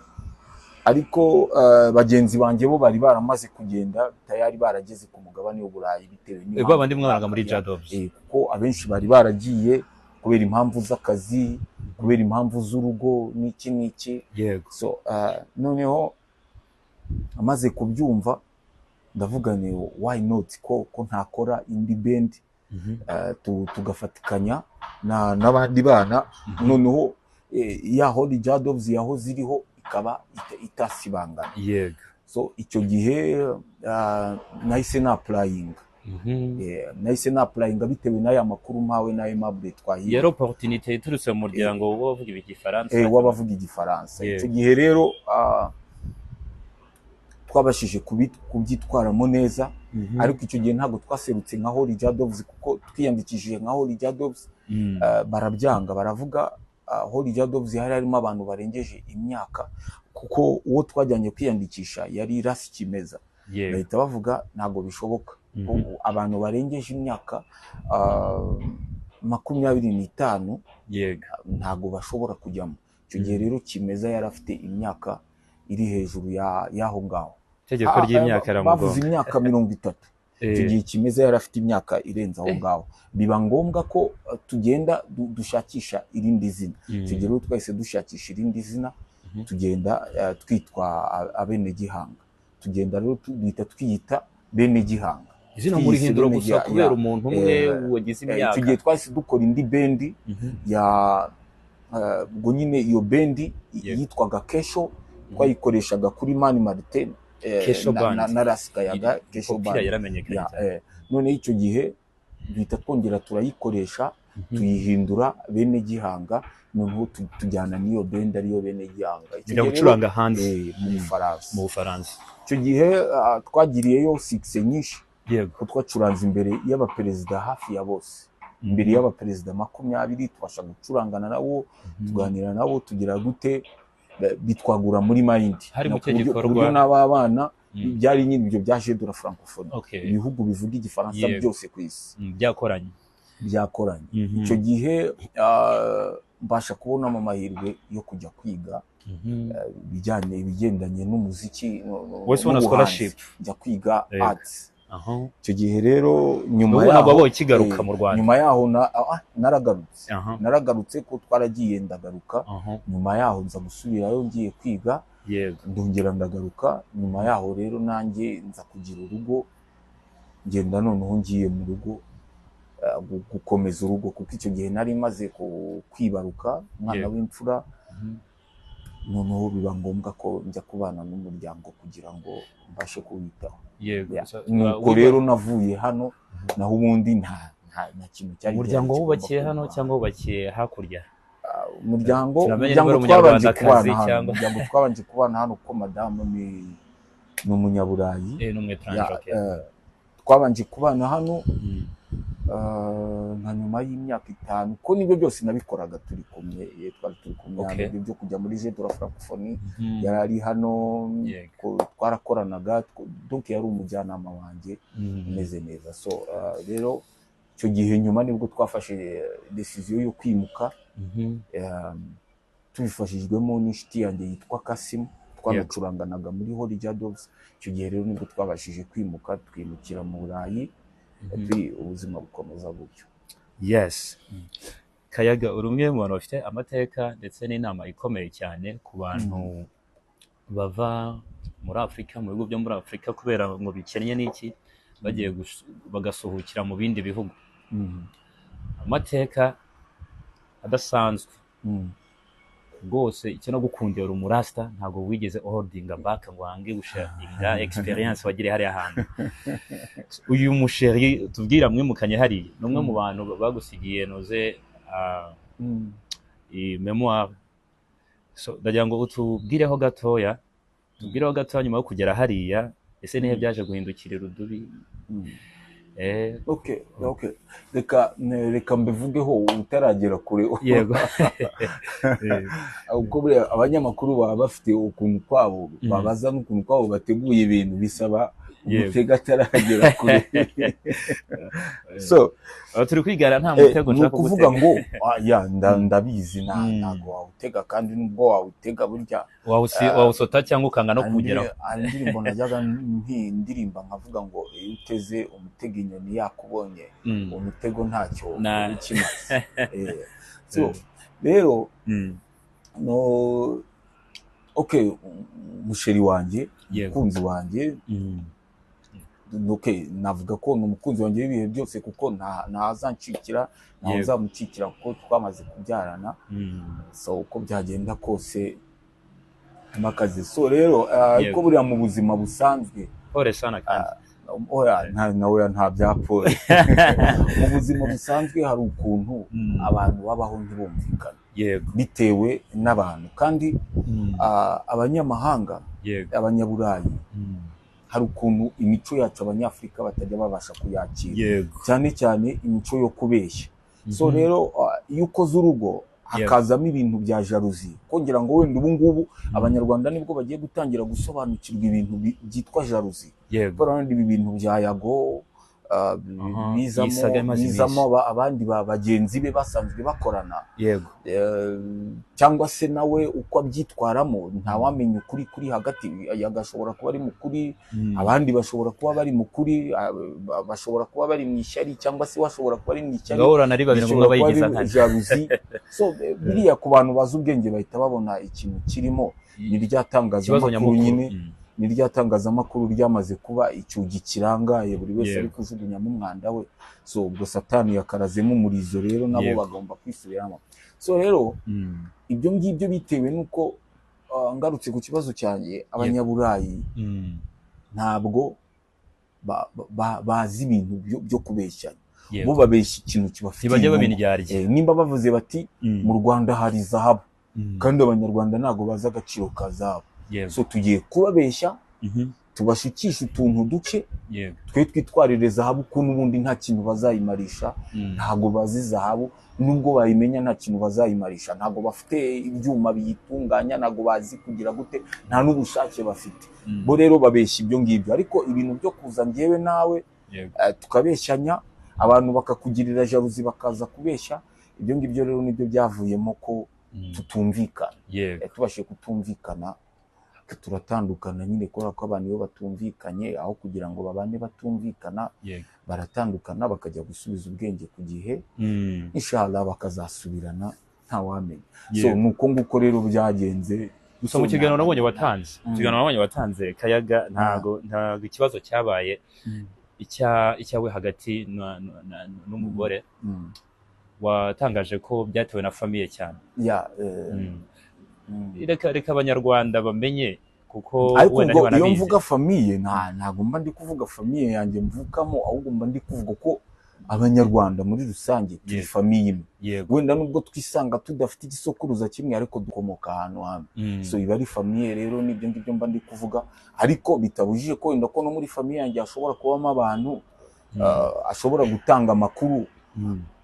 [SPEAKER 2] ariko bagenzi banjye bo bari baramaze kugenda, tayari barageze ku mugabane w'Uburayi bitewe
[SPEAKER 1] n'impamvu bandi mwaraga muri Jadov's.
[SPEAKER 2] Kuko abenshi bari baragiye kubera impamvu z'akazi, kubera impamvu z'urugo n'iki. So noneho amaze kubyumva ndavuga ni why not ko ntakora indi band, tugafatikanya n'abandi bana, noneho ya Holy Jadov's yaho ziriho ikaba itasibangana. So icyo gihe nahise na applying. Nahise na applying bitewe n'aya makuru mpawe na Aimable Twahirwa.
[SPEAKER 1] Yari opportunity iturutse mu muryango w'abavuga igifaransa.
[SPEAKER 2] W'abavuga igifaransa. Icyo gihe rero twabashije kubyitwaramo neza, ariko icyo gihe ntabwo twaserutse nka Holy Jadov's, kuko twiyandikishije nka Holy Jadov's barabyanga, baravuga Holy Jadov's hari harimo abantu barengeje imyaka, kuko uwo twajyanye kwiyandikisha yari Ras Kimeza. Bahita bavuga ntabwo bishoboka, abantu barengeje imyaka 25 ntabwo bashobora kujyamo. Icyo gihe rero Kimeza yari afite imyaka iri hejuru y'aho ngaho.
[SPEAKER 1] itegeko ry'imyaka
[SPEAKER 2] bavuze
[SPEAKER 1] yaramugonga.
[SPEAKER 2] imyaka 30. Icyo gihe kimeze yari afite imyaka irenze aho ngaho, biba ngombwa ko tugenda dushakisha irindi zina. Icyo gihe rero twahise dushakisha irindi zina, tugenda twitwa abene Gihanga, tugenda rero duhita twiyita bene Gihanga.
[SPEAKER 1] Izina muri hindura gusa kubera umuntu umwe wagize imyaka.
[SPEAKER 2] Icyo gihe twahise dukora indi bendi ya ubwo nyine iyo bendi yitwaga Kesho, twayikoreshaga kuri Mani Martin na Rasikayaga. Kesho Band
[SPEAKER 1] yaramenyekanye.
[SPEAKER 2] None icyo gihe duhita twongera turayikoresha, tuyihindura bene Gihanga, noneho tujyana n'iyo bendi ariyo bene Gihanga.
[SPEAKER 1] Icyo gucuranga hanze
[SPEAKER 2] mu
[SPEAKER 1] Bufaransa.
[SPEAKER 2] Icyo gihe twagiriyeyo success nyinshi,
[SPEAKER 1] yego,
[SPEAKER 2] twacuranze imbere y'abaperezida hafi ya bose, imbere y'abaperezida 20 tubasha gucurangana nabo, tuganira nabo, tugira gute, bitwagura muri mind.
[SPEAKER 1] Hari mu gikorwa
[SPEAKER 2] n'abana byari nyine ibyo byaje dura francophonie, ibihugu bivuga igifaransa byose ku isi
[SPEAKER 1] byakoranye.
[SPEAKER 2] Icyo gihe mbasha kubona amahirwe yo kujya kwiga ibigendanye n'umuziki,
[SPEAKER 1] wese ubona scholarship,
[SPEAKER 2] njya kwiga arts. Icyo gihe rero nyuma yaho naragarutse ko twaragiye ndagaruka, nyuma yaho nza gusubirayo ngiye kwiga, ndongera ndagaruka. Nyuma yaho rero nanjye nza kugira urugo, ngenda noneho ngiye mu rugo gukomeza urugo, kuko icyo gihe nari maze kwibaruka umwana w'imfura. Noneho biba ngombwa ko njya kubana n'umuryango kugira ngo mbashe kuwitaho. Nuko rero navuye hano, naho ubundi nta kintu cyari.
[SPEAKER 1] Umuryango wubakiye hano cyangwa wubakiye hakurya?
[SPEAKER 2] Umuryango twabanje kubana hano ko madamu ni umunyaburayi, twabanje kubana hano nka nyuma y'imyaka 5, ko nibyo byose nabikoraga turi kumwe, ibyo byo kujya muri Jeux de la Francophonie yari ari hano, twarakoranaga, donc yari umujyanama wanjye umeze neza. So rero icyo gihe nyuma nibwo twafashe decision yo kwimuka, tubifashijwemo n'inshuti yanjye yitwa Kasim, twamucuranganaga muri Holy Doves. Icyo gihe rero nibwo twabashije kwimuka, twimukira mu Burayi, ubuzima bukomeza gutyo.
[SPEAKER 1] Yes. Kayaga, uri umwe mu bantu bafite amateka ndetse n'inama ikomeye cyane ku bantu bava muri Afurika, mu bihugu byo muri Afurika, kubera ngo bikennye n'iki, bagiye bagasuhukira mu bindi bihugu. Amateka adasanzwe rwose. Icyo no gukundira umurasta, ntabwo wigeze holdinga back ngo wange gusharinga experience wagire hariya hantu. Uyu musheri tubwira mwimukanye hariya, numwe mu bantu bagusigiye noze memoire. So ndagira ngo utubwireho gatoya, nyuma yo kugera hariya, ese nihe byaje guhindukirira udubi?
[SPEAKER 2] Okay. Reka mbivugeho utaragera kure.
[SPEAKER 1] Yego.
[SPEAKER 2] Uko abanyamakuru baba bafite ukuntu kwabo, babaza n'ukuntu kwabo bateguye ibintu, bisaba gutega ataragera kure. So
[SPEAKER 1] turi kwigana nta mutego nshaka
[SPEAKER 2] kuvuga ngo ndabizi ntago wawutega, kandi nubwo wawutega burya
[SPEAKER 1] wawusota cyangwa ukanga no kugeraho.
[SPEAKER 2] Indirimbo najyaga ndirimba nkavuga ngo iyo uteze umutego inyoni yakubonye, umutego ntacyo ukimaze. So rero musheri wanjye, umukunzi wanjye, navuga ko ni umukunzi wanjye w'ibihe byose, kuko ntazancikira, ntaho nzamucikira, kuko twamaze kubyarana. So uko byagenda kose makazi. So rero ariko buriya mu buzima busanzwe, nawe nta byapfuye. Mu buzima busanzwe hari ukuntu abantu babaho ntibumvikana, bitewe n'abantu, kandi abanyamahanga, abanyaburayi, hari ukuntu imico yacu abanyafurika batajya babasha kuyakira, cyane cyane imico yo kubeshya. So rero iyo ukoze urugo hakazamo ibintu bya jalousie, kongera ngo wenda ubu ngubu abanyarwanda nibwo bagiye gutangira gusobanukirwa ibintu byitwa jalousie. Ibi bintu bya Yago, bizamo abandi bagenzi be basanzwe bakorana.
[SPEAKER 1] Yego.
[SPEAKER 2] Cyangwa se nawe uko abyitwaramo ntawamenya ukuri kuri hagati, yagashobora kuba ari mukuri, abandi bashobora kuba bari mukuri, bashobora kuba bari mu ishyari, cyangwa se washobora kuba ari mu ishyari
[SPEAKER 1] gahorana ari babiri ngo bayigiza
[SPEAKER 2] jalousie. So biriya ku bantu bazi ubwenge bahita babona ikintu kirimo. Ni ryatangazamakuru nyine, ni ryatangazamakuru ryamaze kuba icyugi kirangaye buri wese ari kujugunyamo umwanda we. So ubwo Satani yakarazemo umurizo rero nabo bagomba kwisubiramo. So rero ibyo ngibyo bitewe nuko ngarutse ku kibazo cyanjye, abanyaburayi ntabwo bazi ibintu byo kubeshyanya. Bo babeshya ikintu kibafitiye. Nimba bavuze bati mu Rwanda hari zahabu, kandi abanyarwanda ntago bazi agaciro ka zahabu. So tugiye kubabeshya, tubashikisha utuntu duke, twe twitwarire zahabu ko n'ubundi nta kintu bazayimarisha. Ntago bazi zahabu, nubwo bayimenya nta kintu bazayimarisha. Ntago bafite ibyuma biyitunganya, ntago bazi kugira gute, nta n'ubushake bafite. Bo rero babeshya ibyo ngibyo. Ariko ibintu byo kuza njyewe nawe tukabeshyanya, abantu bakakugirira jalousie bakaza kubeshya, ibyo ngibyo rero nibyo byavuyemo ko tutumvikana. Tubashe kutumvikana, turatandukana nyine kubera ko abantu iyo batumvikanye, aho kugira ngo babane batumvikana, baratandukana bakajya gusubiza ubwenge ku gihe, inshallah bakazasubirana ntawamenya. So nuko nguko rero byagenze.
[SPEAKER 1] Gusa mu kiganiro nabonye watanze Kayaga, ntago ikibazo cyabaye icyawe hagati n'umugore, watangaje ko byatewe na famiye cyane. Reka abanyarwanda bamenye, kuko
[SPEAKER 2] wenda niba nabizi. Iyo mvuga famiye ntago mba ndi kuvuga famiye yanjye mvukamo, ahubwo mba ndi kuvuga ko abanyarwanda muri rusange turi famiye imwe. Wenda nubwo twisanga tudafite igisokuruza kimwe, ariko dukomoka ahantu hamwe. So iba ari famiye rero, nibyo ngibyo mba ndi kuvuga. Ariko bitabujije ko wenda ko no muri famiye yanjye hashobora kubamo abantu ashobora gutanga amakuru,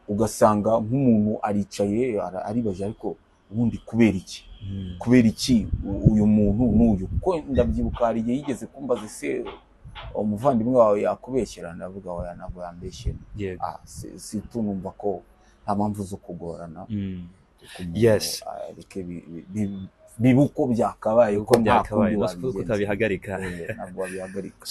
[SPEAKER 2] ugasanga nk'umuntu aricaye aribaje, ariko ubundi kubera iki uyu muntu n'uyu? Kuko ndabyibuka hari igihe yigeze kumbaza, se umuvandimwe wawe yakubeshyera? Ndavuga oya, ntabwo yambeshyera. Si tunumva ko nta mpamvu zo kugorana. Biba uko byakabaye, uko
[SPEAKER 1] utabihagarika.
[SPEAKER 2] Ntabwo wabihagarika.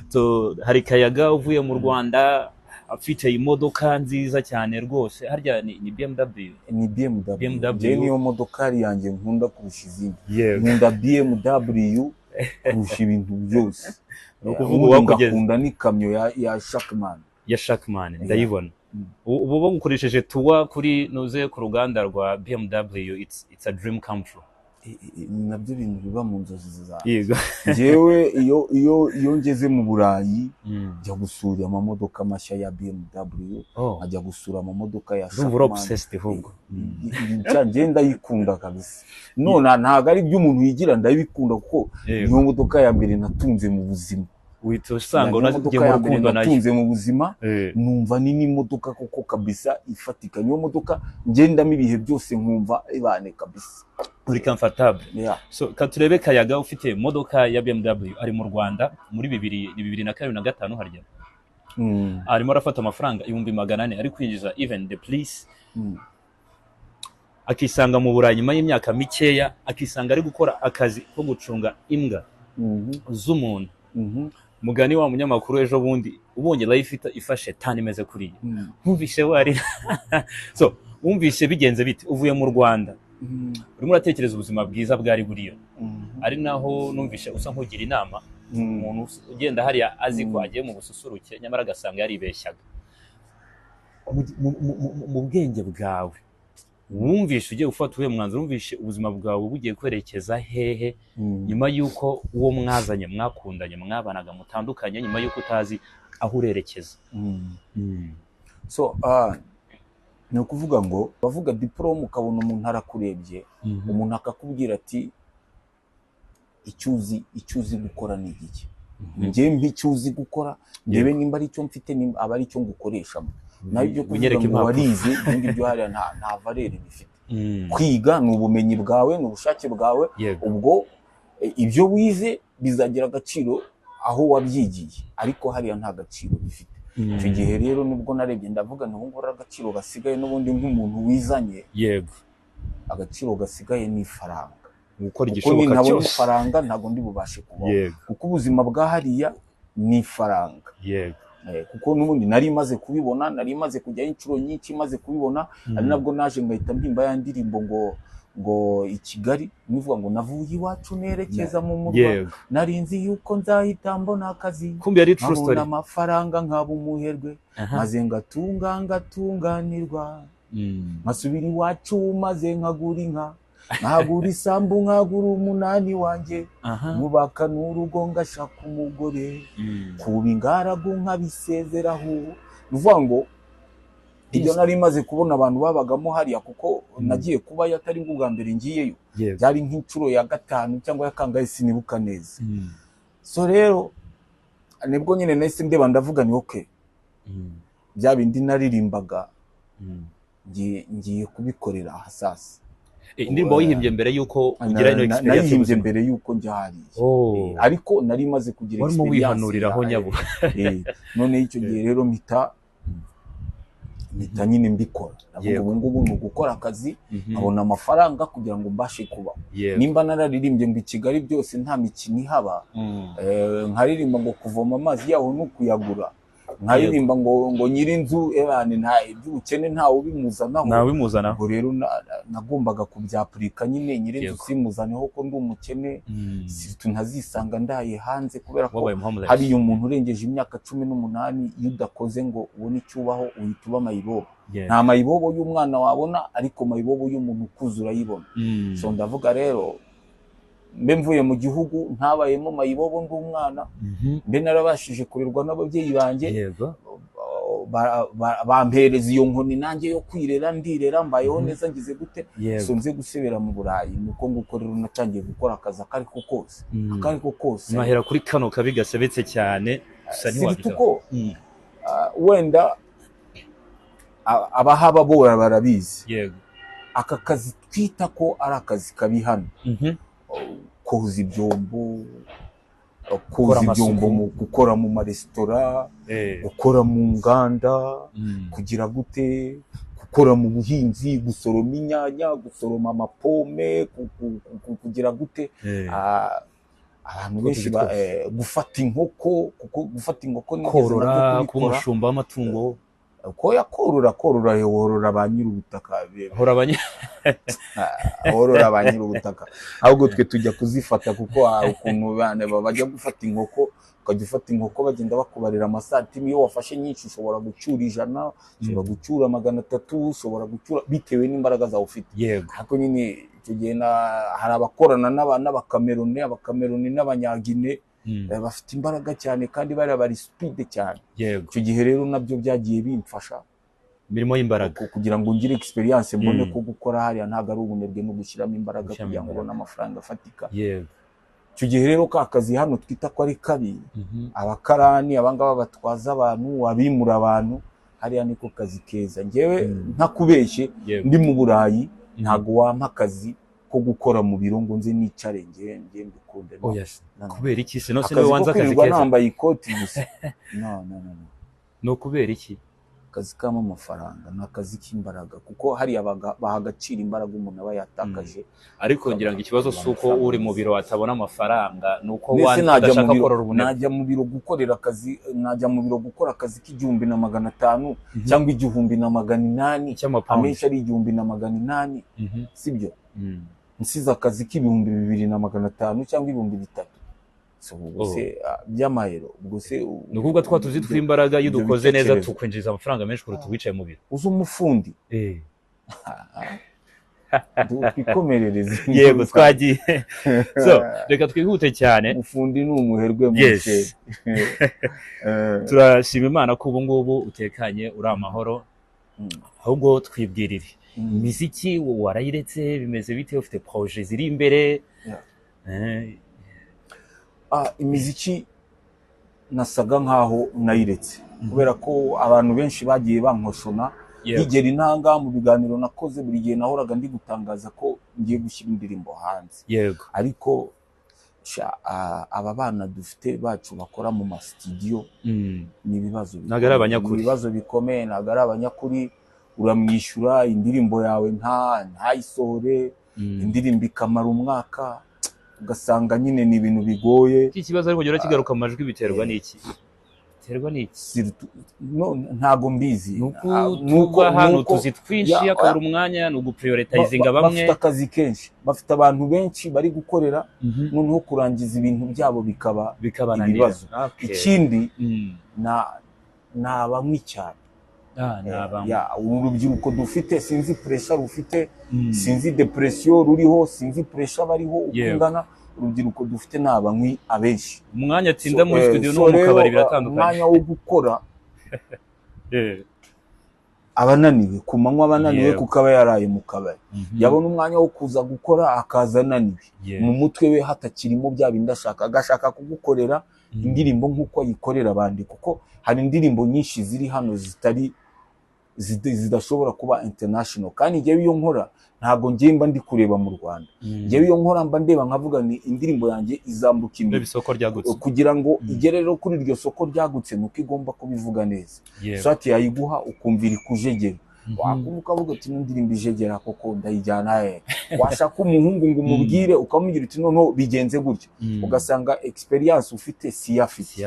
[SPEAKER 1] So hari Kayaga uvuye mu Rwanda afite imodoka nziza cyane rwose, harya ni BMW.
[SPEAKER 2] Ni BMW. Niyo modoka yanjye nkunda kurusha izindi. Nkunda BMW kurusha ibintu byose.
[SPEAKER 1] Ukuvuga
[SPEAKER 2] wakugenda n'ikamyo ya Shackman.
[SPEAKER 1] Ndayibona. Ubu bagukoresheje tuwa kuri nuze ku ruganda rwa BMW, it's a dream come true.
[SPEAKER 2] Nabyo bintu biba mu nzozi zawe. Jewe iyo ngeze mu Burayi, njya gusura amamodoka mashya ya BMW, ajya gusura amamodoka ya
[SPEAKER 1] Shackman.
[SPEAKER 2] Nje ndayikunda kabisa. None ntago ari byo umuntu yigira, ndabikunda kuko niyo modoka ya mbere natunze mu buzima.
[SPEAKER 1] Uhita usanga unagiye mu rukundo
[SPEAKER 2] natunze mu buzima, numva nini modoka koko kabisa ifatika. Niyo modoka ngendamo ibihe byose nkumva ibane kabisa,
[SPEAKER 1] uri comfortable. So katurebe Kayaga ufite modoka ya BMW, ari mu Rwanda muri 2025 harya. Arimo arafata amafaranga 400,000 ari kwinjiza even the police. Akisanga mu Burayi nyuma y'imyaka mikeya, akisanga ari gukora akazi ko gucunga imbwa z'umuntu. Mugani wa munyamakuru ejo bundi ubonye life ifashe tani imeze kuriye, nkumvishe wari so wumvishe bigenze bite? Uvuye mu Rwanda, urimo uratekereza ubuzima bwiza bwari buriyo, ari naho numvishe usa nk'ugira inama umuntu ugenda hariya azi ko agiye mu bususuruke, nyamara agasanga yaribeshyaga. Mu bwenge bwawe wumvishe ugiye gufata uwe mwanzuro, wumvishe ubuzima bwawe bugiye kwerekeza hehe nyuma yuko uwo mwazanye mwakundanye mwabanaga mutandukanye, nyuma yuko utazi aho urerekeza?
[SPEAKER 2] So ni ukuvuga ngo bavuga diplome, ukabona umuntu arakurebye, umuntu akakubwira ati icyuzi gukora ni iki? Njye mbi cyuzi gukora, ndebe nimba ari cyo mfite, nimba aba ari cyo ngukoreshamo. Naho ibyo kuvuga ngo warize ibyo hariya nta valere bifite. Kwiga ni ubumenyi bwawe, ni ubushake bwawe. Ubwo ibyo wize bizagira agaciro aho wabyigiye, ariko hariya nta gaciro bifite. icyo gihe rero nibwo narebye ndavuga nti ubu agaciro gasigaye n'ubundi nk'umuntu wizanye,
[SPEAKER 1] yego,
[SPEAKER 2] agaciro gasigaye ni ifaranga,
[SPEAKER 1] gukora igishoboka
[SPEAKER 2] cyose, ifaranga ntabwo ndi bubashe kubaho, kuko ubuzima bwa hariya ni ifaranga,
[SPEAKER 1] yego,
[SPEAKER 2] kuko n'ubundi nari maze kubibona, nari maze kujyayo inshuro nyinshi, maze kubibona, ari nabwo naje ngahita mpimba ya ndirimbo ngo i Kigali nivuga ngo navuye iwacu nerekeza mu murwa, nari nzi yuko nzahita mbona akazi,
[SPEAKER 1] kumbe yari true story,
[SPEAKER 2] amafaranga nkaba umuherwe, maze ngatunganirwa, nkasubira iwacu maze nkagura inka, nkagura isambu, nkagura umunani wanjye, nkubaka n'urugo ngashaka umugore, kuba ingaragu nkabisezeraho. Nuvuga ngo ibyo nari maze kubona abantu babagamo hariya, kuko nagiye kubayo atari bwa mbere ngiyeyo, byari nk'inshuro ya 5 cyangwa ya kangahe sinibuka neza. So rero nibwo nyine nahise ndeba ndavuga ni okay, bya bindi naririmbaga ngiye kubikorera ahasasa.
[SPEAKER 1] Indirimbo wayihimbye mbere yuko ugira ino experience?
[SPEAKER 2] Nayihimbye mbere yuko njya hariya, ariko nari maze kugira experience,
[SPEAKER 1] warimo wihanuriraho nyabo.
[SPEAKER 2] None icyo gihe rero mpita nyine mbikora, ubu ngubu ni ugukora akazi, abona amafaranga kugira ngo mbashe kuba. Nimba nararirimbye ngo i Kigali byose nta mikino ihaba, nkaririmba ngo kuvoma amazi yaho n'ukuyagura, nkaririmba ngo nyirinzu nta iby'ubukene ntawe ubimuzanaho, ubwo rero nagombaga kubyapurika nyine, nyirinzu simuzaneho ko ndi umukene, ntazisanga ndaye hanze, kubera ko hari umuntu urengeje imyaka 18 iyo udakoze ngo ubone icyubaho uhita uba mayibobo. Nta mayibobo y'umwana wabona, ariko mayibobo y'umuntu ukuze urayibona. So ndavuga rero mbe mvuye mu gihugu ntabayemo mayibobo ndi umwana, mbe narabashije kurerwa n'ababyeyi banjye, bampereza iyo nkoni nanjye yo kwirera, ndirera, mbayeho neza, ngize gute. So nze gusebera mu Burayi, nuko nguko rero natangiye gukora akazi akariko kose.
[SPEAKER 1] Mwahera kuri kano kabi gasebetse cyane, gusa
[SPEAKER 2] ntiwabita kuko wenda abahaba bo barabizi, aka kazi twita ko ari akazi kabi hano, koza ibyombo, gukora mu maresitora, gukora mu nganda, kugira gute, gukora mu buhinzi, gusoroma inyanya, gusoroma amapome, kugira gute, abantu benshi gufata inkoko, kuko gufata inkoko ni
[SPEAKER 1] korora, kuba umushumba w'amatungo,
[SPEAKER 2] korora yorora ba nyir'ubutaka, horora ba nyir'ubutaka, ahubwo twe tujya kuzifata, kuko ukuntu bajya gufata inkoko, ukajya ufata inkoko bagenda bakubarira amasatimi, iyo wafashe nyinshi ushobora gucyura 100, ushobora gucyura 300, ushobora gucyura bitewe n'imbaraga zawe ufite. Ariko nyine icyo gihe hari abakorana n'abakameruni n'abanyagine, bafite imbaraga cyane kandi bari speed cyane. Icyo gihe rero nabyo byagiye bimfasha
[SPEAKER 1] imirimo y'imbaraga,
[SPEAKER 2] kugira ngo ngire experience, mbone ko gukora hariya ntago ari ubunebwe no gushyiramo imbaraga kugira ngo ubone amafaranga afatika. Icyo gihe rero ka kazi hano twita ko ari kabi, abakarani abangaba batwaza abantu, abimura abantu, hariya niko kazi keza. Ngewe ntakubeshye, ndi mu Burayi ntago wampa akazi ko gukora mu biro ngo nze nicare nge mbikunda.
[SPEAKER 1] Kubera iki se? Nose niwe wanza akazi keza,
[SPEAKER 2] nambaye ikoti gusa.
[SPEAKER 1] No kubera iki?
[SPEAKER 2] Akazi kama amafaranga ni akazi k'imbaraga, kuko hariya bahagacira imbaraga umuntu aba yatakaje.
[SPEAKER 1] Ariko ngira ngo ikibazo suko uri mu biro atabona amafaranga, nuko udashaka korora ubunebwe.
[SPEAKER 2] Najya mu biro gukorera akazi, najya mu biro gukora akazi k'1,500 cyangwa 1,800, amenshi ari 1,800, sibyo? Nsize akazi k'2,500 cyangwa 2,300. So ubuse by'amahero, ubuse
[SPEAKER 1] nukuvuga twatuzi twimbaraga iyo dukoze neza tukwinjiza amafaranga menshi kuruta wicaye mu biro.
[SPEAKER 2] Uzi umufundi twikomerereze.
[SPEAKER 1] Yego twagiye. So reka twihute cyane.
[SPEAKER 2] Umufundi ni umuherwe muke.
[SPEAKER 1] Turashima Imana ko ubu ngubu utekanye uri amahoro, ahubwo twibwirire imiziki warayiretse bimeze bite, ufite projet ziri imbere?
[SPEAKER 2] Imiziki nasaga nkaho nayiretse, kubera ko abantu benshi bagiye bankoshona, nigera intanga mu biganiro nakoze, buri gihe nahoraga ndi gutangaza ko ngiye gushyira indirimbo hanze. Ariko aba bana dufite bacu bakora mu ma studio ni ibibazo
[SPEAKER 1] ntago ari abanyakuri,
[SPEAKER 2] ibibazo bikomeye, ntago ari abanyakuri. Uramwishyura indirimbo yawe ntayisohore, indirimbo ikamara umwaka, ugasanga nyine ni ibintu bigoye.
[SPEAKER 1] iki kibazo ariko gihora kigaruka mu majwi biterwa n'iki? Biterwa n'iki?
[SPEAKER 2] Ntago mbizi.
[SPEAKER 1] Nuko hano tuzi twinshi akabura umwanya, no guprioritizinga bamwe.
[SPEAKER 2] Bafite akazi kenshi, bafite abantu benshi bari gukorera, noneho kurangiza ibintu byabo bikaba ibibazo. Ikindi nabamwe cyane. Urubyiruko dufite, sinzi pressure rufite, sinzi depression ruriho, sinzi pressure bariho ukungana. Urubyiruko dufite nabanywi abenshi.
[SPEAKER 1] Umwanya atinda muri studio no mu kabari biratandukanye.
[SPEAKER 2] Umwanya wo gukora abananiwe, ku manywa abananiwe kuko aba yaraye mu kabari. Yabona umwanya wo kuza gukora akaza ananiwe, mu mutwe we hatakirimo bya bindi ashaka, agashaka kugukorera indirimbo nk'uko ayikorera abandi, kuko hari indirimbo nyinshi ziri hano zidashobora kuba international. Kandi njyewe iyo nkora ntago mba ndi kureba mu Rwanda, njyewe iyo nkora mba ndeba nkavuga ni indirimbo yanjye izambuka imbere kugira ngo igere rero kuri iryo soko ryagutse, nuko igomba kubivuga neza. Swati yayiguha ukumvira ikujegera, wakumva uvuga ati n'indirimbo ijegera koko ndayijyana washaka umuhungu ngo umubwire ukamubwira uti noneho bigenze gutyo, ugasanga experience ufite si afite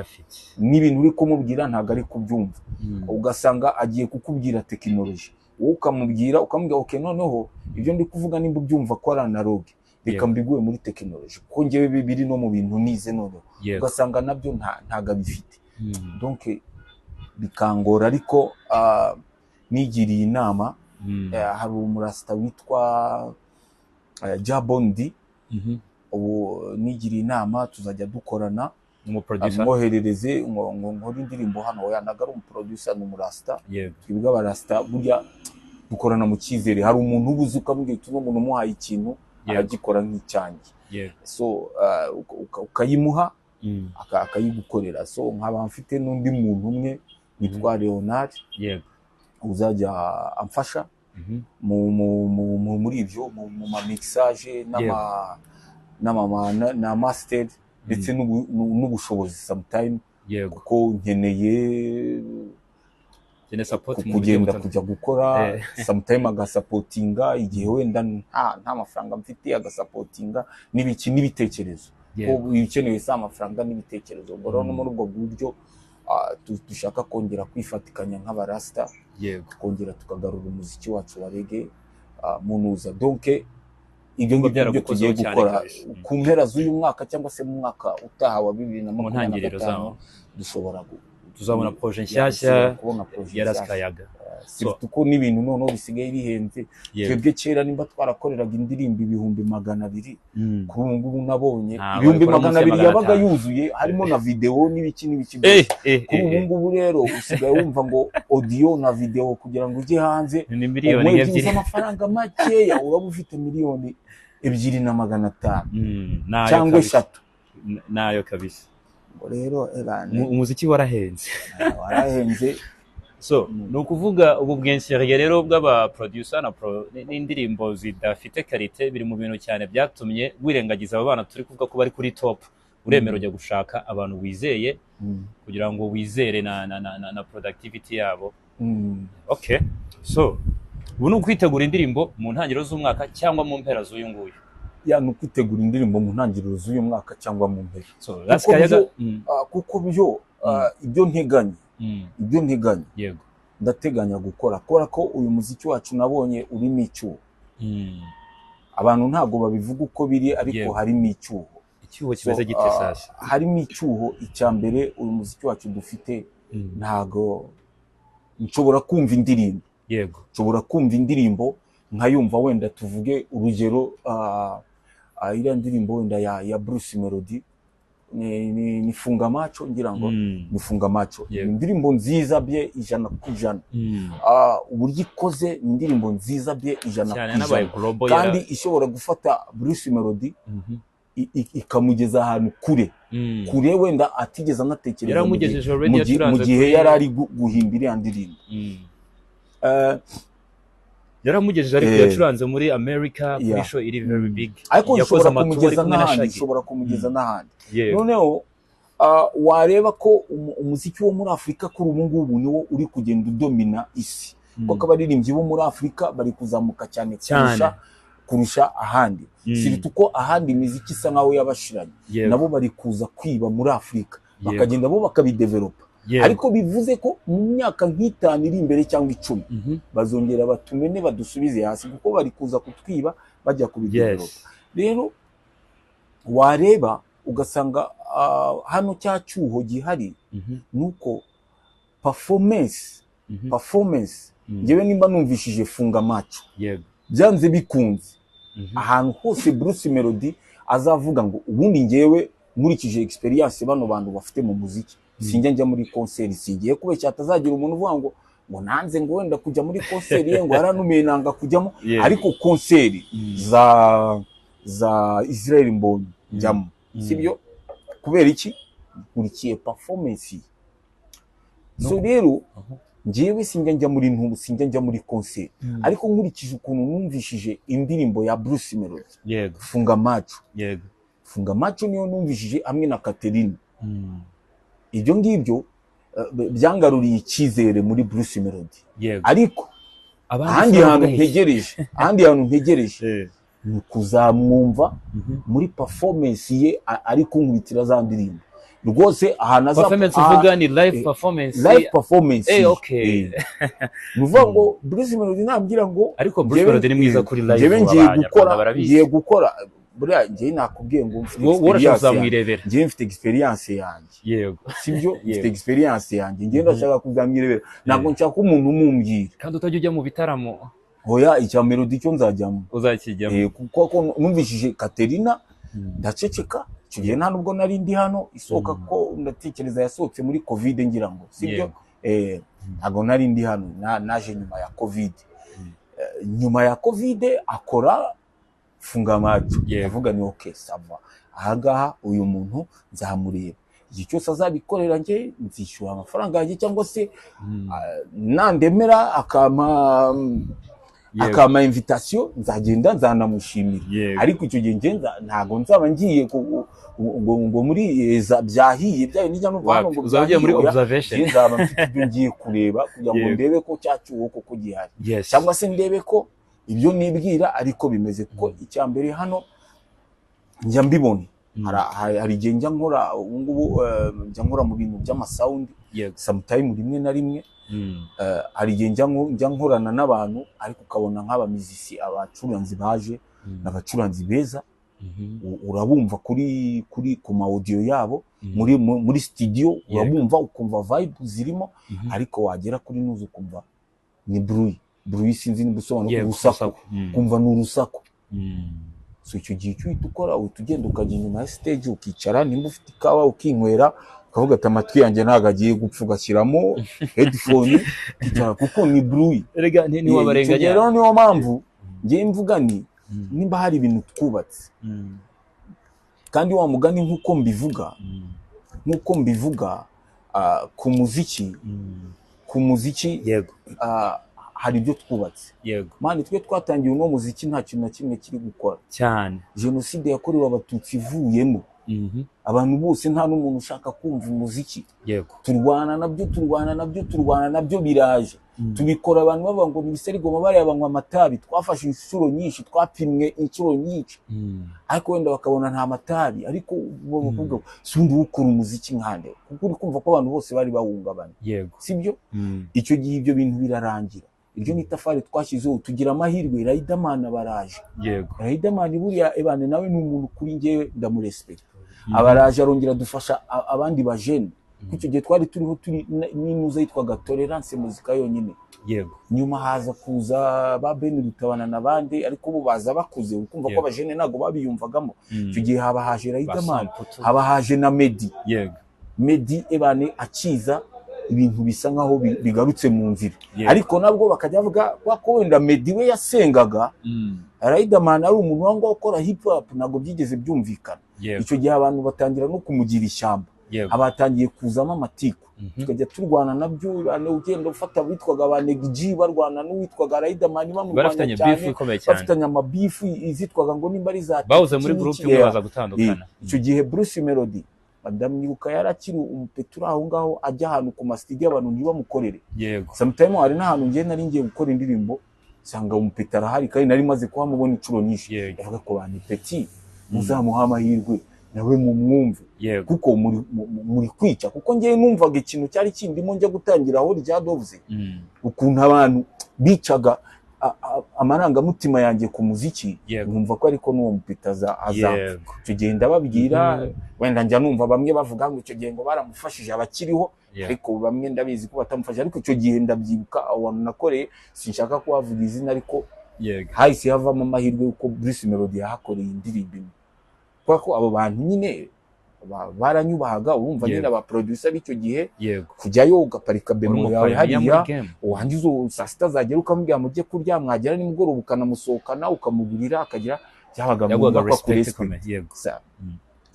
[SPEAKER 2] n'ibintu uri kumubwira ntago ari kubyumva, ugasanga agiye kukubwira technology, wowe ukamubwira okay noneho ibyo ndi kuvuga nimba ubyumva ko ari analog, reka mbiguye muri technology kuko njyewe bibiri no mu bintu nize noneho, ugasanga nabyo ntago bifite. Donc bikangora, ariko nigiriye inama. Hari umurasta witwa Jabondi, ubu nigiriye inama tuzajya dukorana, amwoherereze nkora indirimbo hano. Yanaga ari umuproducer n'umurasta, twebwe abarasta burya dukorana mu cyizere. Hari umuntu ubuze ukamubwira uti n'umuntu umuhaye ikintu aragikora nk'icyanjye, so ukayimuha akayigukorera. So nkaba mfite n'undi muntu umwe witwa Leonard uzajya amfasha muri ibyo, mu ma mixage na master, ndetse n'ubushobozi sometime, kuko nkeneye kugenda kujya gukora sometime, agasapotinga igihe wenda nta mafaranga mfite, agasapotinga n'ibitekerezo, ko ibikenewe si amafaranga n'ibitekerezo. Ngoro no muri ubwo buryo dushaka kongera kwifatikanya nk'abarasta, tukongera tukagarura umuziki wacu wa reggae munuza. Donc ibyo ngibyo tugiye gukora ku mpera z'uyu mwaka cyangwa se mu mwaka utaha wa 2025 dushobora
[SPEAKER 1] tuzabona projet nshyashya ya Raskayaga.
[SPEAKER 2] Kuko n'ibintu noneho bisigaye bihenze. Twebwe kera nimba twarakoreraga indirimbo 200,000, kuri ubu nabonye 200,000 yabaga yuzuye, harimo na video n'ibiki. Kuri ubu rero usigaye wumva ngo audio na video kugira ngo ujye hanze
[SPEAKER 1] ni miliyoni ebyiri
[SPEAKER 2] amafaranga makeya, uraba ufite miliyoni 2,500 cyangwa 3
[SPEAKER 1] nayo kabisa.
[SPEAKER 2] Rero
[SPEAKER 1] umuziki warahenze.
[SPEAKER 2] So
[SPEAKER 1] no kuvuga ubu bwenseriye rero bw'aba producer n'indirimbo zidafite karite biri mu bintu cyane byatumye wirengagiza aba bana turi kuvuga ko bari kuri top. Uremera ujya gushaka abantu wizeye kugira ngo wizere na productivity yabo. Okay, so ubu ni ukwitegura indirimbo mu ntangiriro z'umwaka cyangwa mu mpera z'uyu nguyu?
[SPEAKER 2] Ni ukwitegura indirimbo mu ntangiriro z'uyu mwaka cyangwa mu mpera.
[SPEAKER 1] So Raskayaga
[SPEAKER 2] kuko byo ibyo nteganya
[SPEAKER 1] yego
[SPEAKER 2] ndateganya gukora, kubera ko uyu muziki wacu nabonye urimo icyuho. Abantu ntago babivuga uko biri, ariko harimo icyuho
[SPEAKER 1] kimeze gite sasa.
[SPEAKER 2] Harimo icyuho. Icya mbere, uyu muziki wacu dufite ntago nshobora kumva indirimbo, nshobora kumva indirimbo nkayumva, wenda tuvuge urugero iriya ndirimbo wenda ya Bruce Melody ni Funga Macho, ngira ngo ni Funga Macho, indirimbo nziza bye 100%. Uburyo ikoze ni indirimbo nziza bye 100%, kandi ishobora gufata Bruce Melody ikamugeza ahantu kure wenda atigeze anatekereza mu gihe yari ari guhimba iriya ndirimbo.
[SPEAKER 1] yaramugejeje ariko yacuranze muri America kuri show iri very big,
[SPEAKER 2] ariko ushobora kumugeza n'ahandi noneho wareba ko umuziki wo muri Afrika kuri ubu ngubu niwo uri kugenda udomina isi kuko abaririmbyi bo muri Afrika bari kuzamuka cyane kurusha ahandi siritu ko ahandi imiziki isa nkaho yabashiranye nabo bari kuza kwiba muri Afrika bakagenda bo bakabidevelopa ariko bivuze ko mu myaka nk'itanu iri imbere cyangwa 10 bazongera batumene badusubize hasi kuko bari kuza kutwiba bajya kubidevelopa rero wareba ugasanga hano cya cyuho gihari nuko performance ngewe nimba numvishije Funga Macho byanze bikunze ahantu hose Bruce Melody azavuga ngo ubundi ngewe nkurikije experience bano bantu bafite mu muziki sinjya njya muri concert singiye kubeshya atazagira umuntu uvuga ngo nanze ngo wenda kujya muri concert ye ngo haranumiye nanga kujyamo ariko concert za Israel Mbonyi njyamo sibyo kubera iki nkurikiye performance so rero njewe sinjya njya muri ntubu sinjya njya muri concert ariko nkurikije ukuntu numvishije indirimbo ya Bruce Melody Funga Macho niyo numvishije hamwe na Catherine ibyo ngibyo byangaruriye icyizere muri Bruce Melody ariko ahandi hantu ntegereje ni kuzamwumva muri performance ye ari kunkubitira za ndirimbo rwose ahantu
[SPEAKER 1] performance uvuga ni live performance
[SPEAKER 2] okay nuvuga ngo Bruce Melody nambwira ngo
[SPEAKER 1] ariko Bruce Melody ni mwiza kuri live
[SPEAKER 2] ngiye gukora buriya ngiye nakubwiye ngo mfite experience yanjye
[SPEAKER 1] yego
[SPEAKER 2] sibyo mfite experience yanjye ngiye ndashaka kuzamwirebera ntabwo nshaka umuntu umumbwira
[SPEAKER 1] kandi utajya ujya mu bitaramo
[SPEAKER 2] hoya icya Melody cyo nzajyamo
[SPEAKER 1] uzakijyamo
[SPEAKER 2] kuko numvishije Katerina ndaceceka kigiye nta nubwo nari ndi hano isoka ko ndatekereza yasohotse muri covid ngira ngo sibyo ntago nari ndi hano naje nyuma ya covid akora Funga Macho avuga ni okay sava ahagaha uyu muntu nzamureba iki cyose azabikorera nge nzishyura amafaranga yanjye cyangwa se nandemera akama invitation nzagenda nzanamushimira ariko icyo gihe nge ntago nzaba ngiye ngo muri byahiye byayo nijya no vano ngo
[SPEAKER 1] uzagiye muri observation
[SPEAKER 2] nzaba mfite ibyo ngiye kureba kugira ngo ndebe ko cyacyuho koko gihari cyangwa se ndebe ko ibyo nibwira ariko bimeze kuko icyambere hano njya mbibona hari igihe njya nkora ubungubu njya nkora mu bintu by'amasound sometime rimwe na rimwe hari igihe njya nkorana n'abantu ariko ukabona nk'abamizisi abacuranzi baje n'abacuranzi beza urabumva kuri ku ma audio yabo muri studio urabumva ukumva vibe zirimo ariko wagera kuri nuzu ukumva ni bruit sinzi n'ubusobanuro urusaku kumva n'urusaku so icyo gihe cyuhita ukora utugenda ukajya inyuma ya stage ukicara nimba ufite ikawa ukinywera ukavuga ati amatwi yanjye ntago agiye gupfa ugashyiramo headphone ukicara kuko ni bruit
[SPEAKER 1] erega ni wabarenganya
[SPEAKER 2] rero niyo mpamvu ngiye mvuga ni nimba hari ibintu twubatse kandi wa mugani nk'uko mbivuga ku muziki
[SPEAKER 1] yego
[SPEAKER 2] hari ibyo twubatse mani twe twatangiye uno muziki nta kintu na kimwe kiri gukora
[SPEAKER 1] cyane
[SPEAKER 2] jenoside yakorewe abatutsi ivuyemo abantu bose nta n'umuntu ushaka kumva umuziki turwana nabyo biraje tubikora abantu bavuga ngo Ibiserigoma bariya banywa amatabi twafashe inshuro nyinshi twapimwe inshuro nyinshi ariko wenda bakabona nta matabi ariko bavuga sundi ukora umuziki nkande kuko uri kumva ko abantu bose bari bahungabanye sibyo icyo gihe ibyo bintu birarangira ibyo nitafari twashyizeho tugira amahirwe Riderman baraje Riderman buriya ebane nawe ni umuntu kuri ngewe ndamurespect abaraje arongera dufasha abandi bajene kuko gihe twari turiho n'inuza yitwaga Tolerance muzika yonyine nyuma haza kuza ba Ben Rutabana nabandi ariko bo baza bakuze ukumva ko abajene nago babiyumvagamo icyo gihe haba haje Riderman haba haje na Medi ebane akiza ibintu bisa nkaho bigarutse mu nzira ariko nabwo bakajya bavuga ko wenda Medi we yasengaga Riderman ari umuntu wango ukora hip hop nago byigeze byumvikana icyo gihe abantu batangira no kumugira ishyamba abatangiye kuzamo amatiku tukajya turwana nabyo ugenda ufata witwaga ba Negiji barwana n'uwitwaga Riderman bamurwanya cyane bafitanye amabifu izitwaga ngo nimba ari za
[SPEAKER 1] bawuze muri group imwe baza gutandukana
[SPEAKER 2] icyo gihe Bruce Melody badamwibuka yarakiri umupetura aho ngaho ajya ahantu ku studio abantu ntibamukorere sometimes hari n'ahantu ngiye nari ngiye gukora indirimbo sanga umupetara hari kandi nari maze kuhamubona icuro nyinshi yavuga ko bani Petit muzamuha amahirwe nawe mu mwumve kuko muri kwica kuko ngiye numvaga ikintu cyari kindimo njya gutangira aho ryadovuze ukuntu abantu bicaga amarangamutima yanjye ku muziki numva ko ariko n'uwo mupitaza aza tugenda babwira wenda njya numva bamwe bavuga ngo icyo gihe ngo baramufashije abakiriho ariko bamwe ndabizi ko batamufashije ariko icyo gihe ndabyibuka aho nakoreye sinshaka kuhavuga izina ariko hahise havamo amahirwe yuko Bruce Melody yahakoreye indirimbo kuko abo bantu nyine baranyubahaga urumva nyine aba producer b'icyo gihe kujyayo ugaparika bemo yawe hariya uhangize saa sita zagera ukamubwira mujye kurya mwagera nimugoroba ukanamusohokana ukamugurira akagira byabaga mu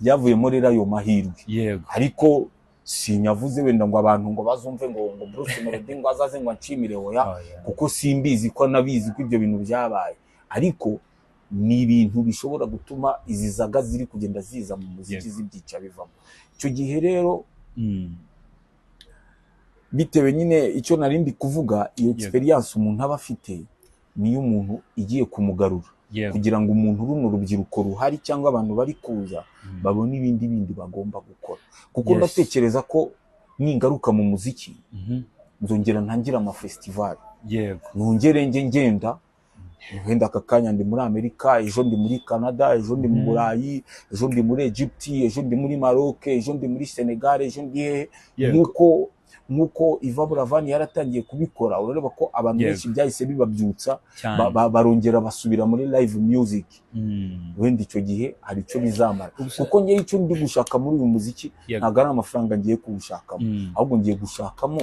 [SPEAKER 2] byavuyemo rero ayo mahirwe ariko sinyavuze wenda ngo abantu ngo bazumve ngo Bruce Melody ngo azaze ngo nshimire oya kuko simbizi ko nabizi ko ibyo bintu byabaye ariko ni ibintu bishobora gutuma izi zaga ziri kugenda ziza mu muziki zibyica bivamo icyo gihe rero bitewe nyine icyo narindi kuvuga iyo experience umuntu aba afite niyo umuntu igiye kumugarura kugira ngo umuntu runo rubyiruko ruhari cyangwa abantu bari kuza babone ibindi bindi bagomba gukora kuko ndatekereza ko ningaruka mu muziki nzongera ntangira ama festival nongere ngenda wenda akakanya ndi muri Amerika ejo ndi muri Canada ejo ndi mu Burayi ejo ndi muri Egypt ejo ndi muri Maroc ejo ndi muri Senegal ejo ndi nkuko Iva Buravan yaratangiye kubikora urareba ko abantu benshi byahise bibabyutsa barongera basubira muri live music wenda icyo gihe hari icyo bizamara kuko ngiye icyo ndi gushaka muri uyu muziki ntago ari amafaranga ngiye kugushakamo ahubwo ngiye gushakamo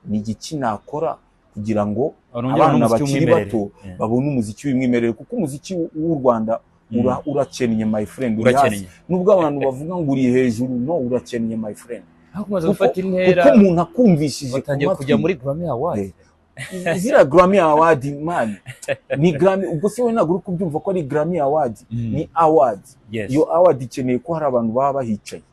[SPEAKER 2] ni igiki nakora kugira ngo abana bakiri bato babone umuziki w'imwimerere kuko umuziki w'u Rwanda urakennye my friend nubwo abantu bavuga ngo uri hejuru no urakennye my friend
[SPEAKER 1] hakumaze gufata intera
[SPEAKER 2] kuko umuntu akumvishije
[SPEAKER 1] batangiye kujya muri Grammy Award
[SPEAKER 2] zira Grammy Award man ni Grammy ubwo se we naguru kubyumva ko ari Grammy Award ni award iyo award ikeneye ko hari abantu baba bahicaye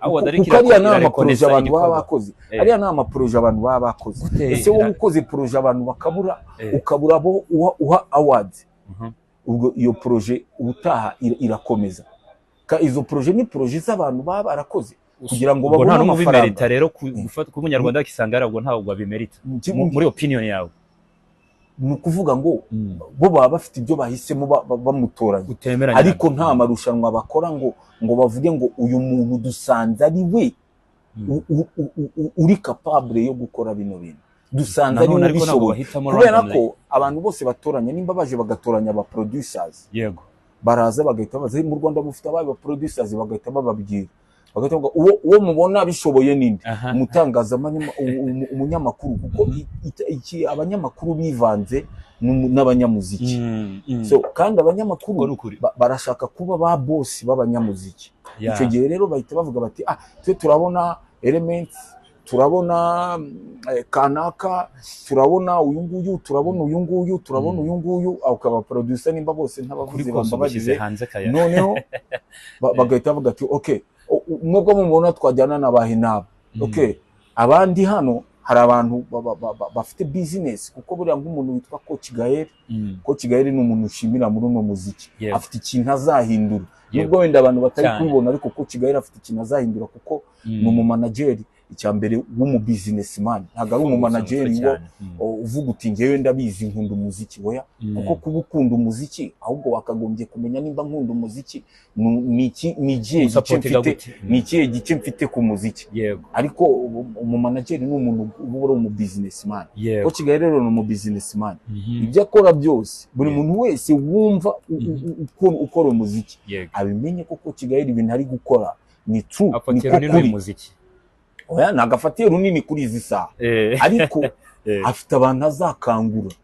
[SPEAKER 2] kuko ariya ni amaproje abantu baba bakoze ariya ni amaproje abantu baba bakoze ese wowe ukoze proje abantu bakabura ukabura bo uha award ubwo iyo proje ubutaha irakomeza izo proje ni proje z'abantu baba barakoze kugira ngo babone amafaranga
[SPEAKER 1] rero gufata ku munyarwanda kisanga arabwo ntabwo babimerita muri opinion yawe
[SPEAKER 2] ni ukuvuga ngo bo baba bafite ibyo bahisemo bamutoranya ariko nta marushanwa bakora ngo bavuge ngo uyu muntu dusanze ari we uri capable yo gukora bino bintu dusanze ari we bishoboye kubera ko abantu bose batoranya nimba baje bagatoranya aba producers baraza bagahita baza mu Rwanda bufite aba producers bagahita bababwira bagatonga uwo mubona bishoboye ninde umunyamakuru kuko iki abanyamakuru bivanze n'abanyamuziki so kandi abanyamakuru barashaka kuba ba boss b'abanyamuziki icyo gihe rero bahita bavuga bati twe turabona Elements turabona kanaka turabona uyu nguyu turabona uyu nguyu turabona uyu nguyu akaba producer nimba bose ntabavuze bambabagize noneho bagahita bavuga ati okay nubwo mubona twajyana n'abahinaba okay abandi hano hari abantu bafite business kuko buriya nk'umuntu witwa Coach Gael ni umuntu ushimira muri uno muziki afite ikintu azahindura nubwo wenda abantu batari kubibona ariko Coach Gael afite ikintu azahindura kuko ni umumanager icyambere w'umu businessman ntago ari umumanageri ngo uvuga uti ngewe ndabizi nkunda umuziki oya kuko kuba ukunda umuziki ahubwo wakagombye kumenya nimba nkunda umuziki ni ikihe gice mfite ku muziki ariko umumanageri ni umuntu uba umu businessman ko kigali rero ni umu businessman ibyo akora byose buri muntu wese wumva ukora umuziki abimenye ko kigali ibintu ari gukora ni true ni kuri oya nagafatiye runini kuri izi saha ariko afite abantu azakangura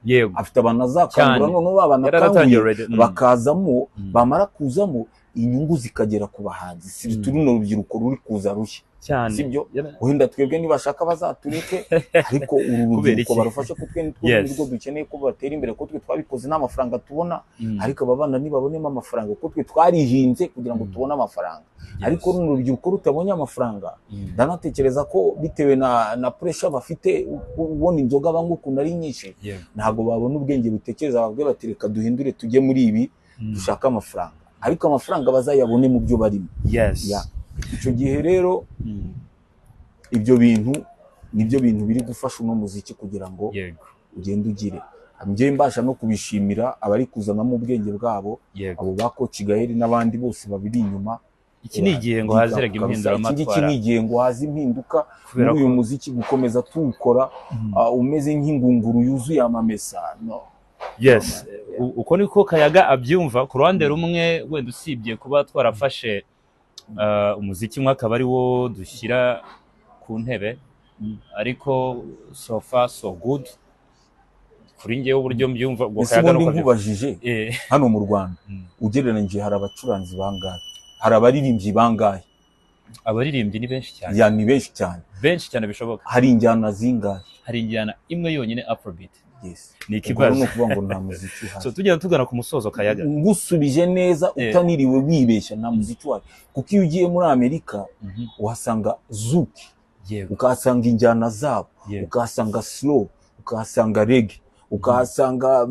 [SPEAKER 2] none babanakanguye bakazamo bamara kuzamo inyungu zikagera ku bahanzi si turi no rubyiruko ruri kuza rushya
[SPEAKER 1] cyane
[SPEAKER 2] sibyo wenda twebwe nibashaka bazatureke ariko uru rubyiruko barufashe ko twe nitwo dukeneye ko batera imbere ko twe twabikoze n'amafaranga tubona ariko ababana nibabonemo amafaranga ko twe twarihinze kugira ngo tubone amafaranga ariko runo rubyiruko rutabonye amafaranga ndanatekereza ko bitewe na pressure bafite ubona inzoga banywa ukuntu ari nyinshi ntabwo babona ubwenge butekereza babwe batereka duhindure tujye muri ibi dushaka amafaranga ariko amafaranga bazayabone mu byo barimo icyo gihe rero ibyo bintu nibyo bintu biri gufasha uno muziki kugira ngo ugende ugire njye mbasha no kubishimira abari kuzanamo ubwenge bwabo abo ba Coach Gael n'abandi bose babiri inyuma
[SPEAKER 1] iki ni igihe ngo haziraga impinduramatwara
[SPEAKER 2] iki ni igihe ngo haza impinduka muri uyu muziki gukomeza tuwukora umeze nk'ingunguru yuzuye amamesa
[SPEAKER 1] uko niko Kayaga abyumva ku ruhande rumwe wenda usibye kuba twarafashe umuziki umwe akaba ari wo dushyira ku ntebe ariko so far so good kuri ngewe uburyo mbyumva
[SPEAKER 2] ubwo Kayaga no nkubajije hano mu Rwanda ugereranyije hari abacuranzi bangahe hari abaririmbyi bangahe
[SPEAKER 1] abaririmbyi ni benshi cyane
[SPEAKER 2] ni benshi cyane
[SPEAKER 1] bishoboka
[SPEAKER 2] hari injyana zingahe
[SPEAKER 1] hari injyana imwe yonyine Afrobeat
[SPEAKER 2] ni ikibazo no kuvuga ngo nta muziki uhari
[SPEAKER 1] so tugenda tugana ku musozo Kayaga
[SPEAKER 2] ngusubije neza utaniriwe wibeshya nta muziki uhari kuko iyo ugiye muri Amerika uhasanga zouk ukahasanga injyana zabo ukahasanga slow ukahasanga reggae ukahasanga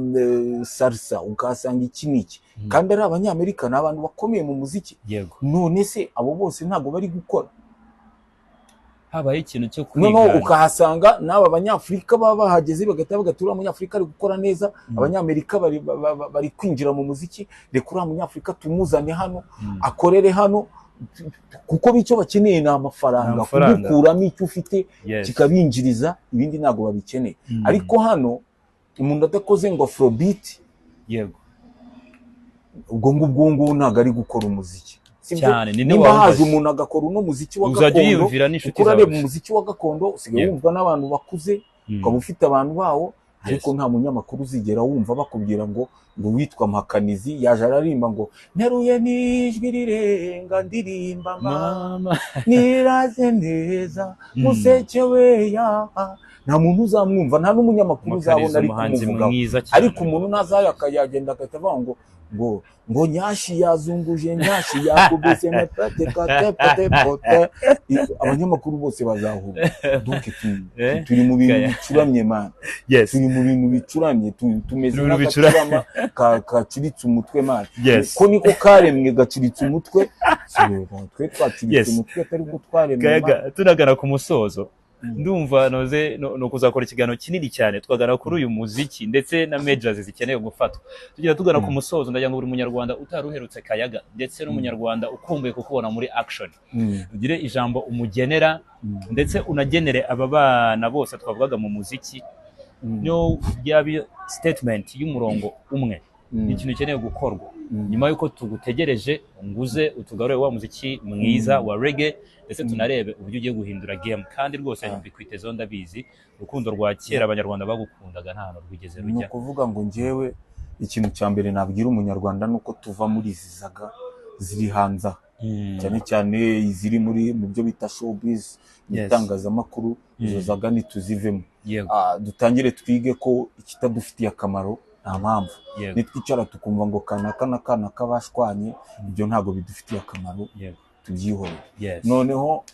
[SPEAKER 2] salsa ukahasanga iki kandi ari abanyamerika n'abantu bakomeye mu muziki none se abo bose ntago bari gukora
[SPEAKER 1] habaye ikintu cyo kwigana
[SPEAKER 2] ukahasanga n'aba banyafrika baba bahageze bagahita bagatura umunyafrika ari gukora neza abanyamerika bari kwinjira mu muziki reka uriya munyafrika tumuzane hano akorere hano kuko bityo bakeneye ni amafaranga kugukuramo icyo ufite kikabinjiriza ibindi ntago babikeneye ariko hano umuntu adakoze ngo Afrobeat ubwo ngubwo ntago ari gukora umuziki
[SPEAKER 1] cyane
[SPEAKER 2] niba haje umuntu agakora uno muziki wa gakondo ukora reba umuziki wa gakondo usigaye wumva n'abantu bakuze ukaba ufite abantu bawo ariko nta munyamakuru uzigera wumva bakubwira ngo witwa Mpakanizi yaje ararimba ngo nteruye n'ijwi rirenga ndirimba mama niraze neza museke weya nta muntu uzamwumva nta n'umunyamakuru uzabona ari kumuvuga ariko umuntu nazayo akayagenda agahita avuga ngo nyashi yazunguje nyashi yakubise mepete kate pote abanyamakuru bose bazahura duke turi mu bintu bicuramye man turi mu bintu bicuramye tumeze nk'agacurama kacuritse umutwe man ko niko karemwe gacuritse umutwe twe twacuritse umutwe atari ko twaremwe
[SPEAKER 1] tunagana ku musozo ndumva no kuzakora ikiganiro kinini cyane twagana kuri uyu muziki ndetse na majors zikeneye gufatwa tugira tugana ku musozo ndagira ngo buri munyarwanda utaruherutse Kayaga ndetse n'umunyarwanda ukumbuye kukubona muri action ugire ijambo umugenera ndetse unagenere aba bana bose twavugaga mu muziki no yabi statement y'umurongo umwe ikintu ukeneye gukorwa nyuma yuko tugutegereje nguze utugarure wa muziki mwiza wa reggae ndetse tunarebe uburyo ugiye guhindura game kandi rwose mbikwitezeho ndabizi urukundo rwa kera abanyarwanda bagukundaga nta hantu rwigeze rujya
[SPEAKER 2] no kuvuga ngo njyewe ikintu cya mbere nabwira umunyarwanda nuko tuva muri izi zaga ziri hanze cyane cyane iziri mu byo bita showbiz itangazamakuru izo zaga nituzivemo dutangire twige ko ikitadufitiye akamaro nta mpamvu nitwicara tukumva ngo kana kabashwanye ibyo ntago bidufitiye akamaro tubyihorere noneho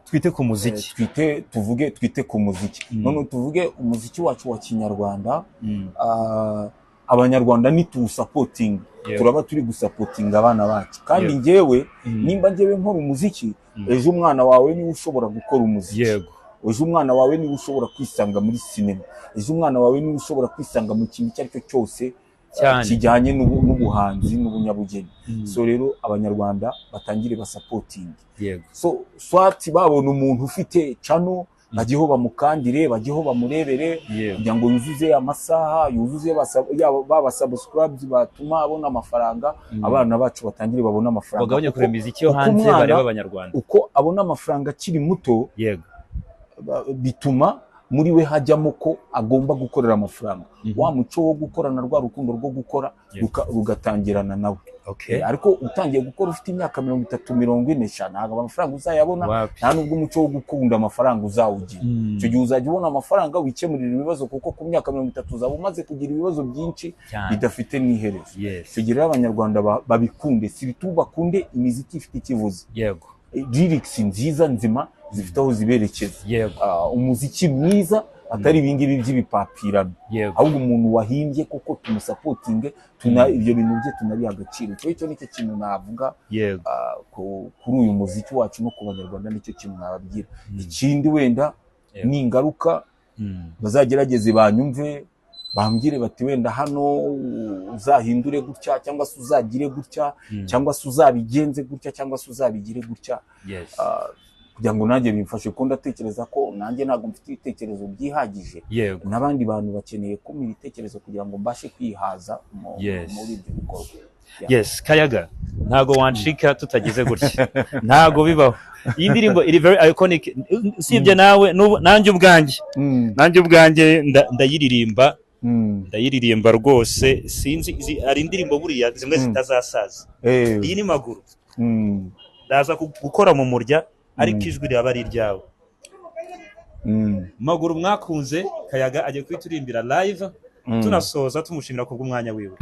[SPEAKER 1] twite ku muziki
[SPEAKER 2] twite ku muziki noneho tuvuge umuziki wacu wa kinyarwanda abanyarwanda nituwusapotinga turaba turi gusapotinga abana bacu kandi njyewe nimba njyewe nkora umuziki ejo umwana wawe niwe ushobora gukora umuziki ejo umwana wawe niwe ushobora kwisanga muri sinema ejo umwana wawe niwe ushobora kwisanga mu kintu icyo ari cyo cyose kijyanye n'ubuhanzi n'ubunyabugeni so rero abanyarwanda batangire basapotinga so swati babona umuntu ufite channel bagiho bamukandire bagiho bamurebere kugira ngo yuzuze amasaha yuzuze baba subscribes batuma abona amafaranga abana bacu batangire babona amafaranga
[SPEAKER 1] bagabanye kure muziki yo hanze bareba abanyarwanda
[SPEAKER 2] uko abona amafaranga akiri muto bituma muri we hajyamo ko agomba gukorera amafaranga wa muco wo gukorana rwa rukundo rwo gukora rugatangirana nawe
[SPEAKER 1] Okay.
[SPEAKER 2] Ariko utangiye gukora ufite imyaka 30 40 ntabwo amafaranga uzayabona, nta nubwo umuco wo gukunda amafaranga uzawugira. Icyo gihe uzajya ubona amafaranga wikemurira ibibazo, kuko ku myaka 30 uzaba umaze kugira ibibazo byinshi bidafite n'iherezo. Tugira abanyarwanda babikunde, siritu bakunde imiziki ifite ikivuze,
[SPEAKER 1] yego,
[SPEAKER 2] lyrics nziza nzima zifite aho ziberekeza, umuziki mwiza atari ibingibi by'ibipapirano, ahubwo umuntu wahimbye koko tumusapotinge, ibyo bintu bye tunabiha agaciro. Icyo nicyo kintu navuga kuri uyu muziki wacu no ku banyarwanda, nicyo kintu nababwira. Ikindi wenda ni ingaruka, bazagerageze banyumve, bambwire bati wenda hano uzahindure gutya, cyangwa se uzagire gutya, cyangwa se uzabigenze gutya, cyangwa se uzabigire gutya, kugira ngo nanjye bimfashe, ko ndatekereza ko nanjye ntabwo mfite ibitekerezo byihagije, n'abandi bantu bakeneye kumpa ibitekerezo kugira ngo mbashe kwihaza muri ibyo bikorwa.
[SPEAKER 1] Yes, Kayaga, ntago wanshika tutagize gutya, ntago bibaho. Iyi ndirimbo iri very iconic, usibye nawe nanjye ubwanjye ndayiririmba rwose. Sinzi, ari indirimbo buriya zimwe zitazasaza. Iyi ni Maguru, ndaza gukora mu murya, ariko ijwi ryaba ari iryawe. Maguru mwakunze, Kayaga agiye kwiturimbira live, tunasoza tumushimira kubw'umwanya wiwe.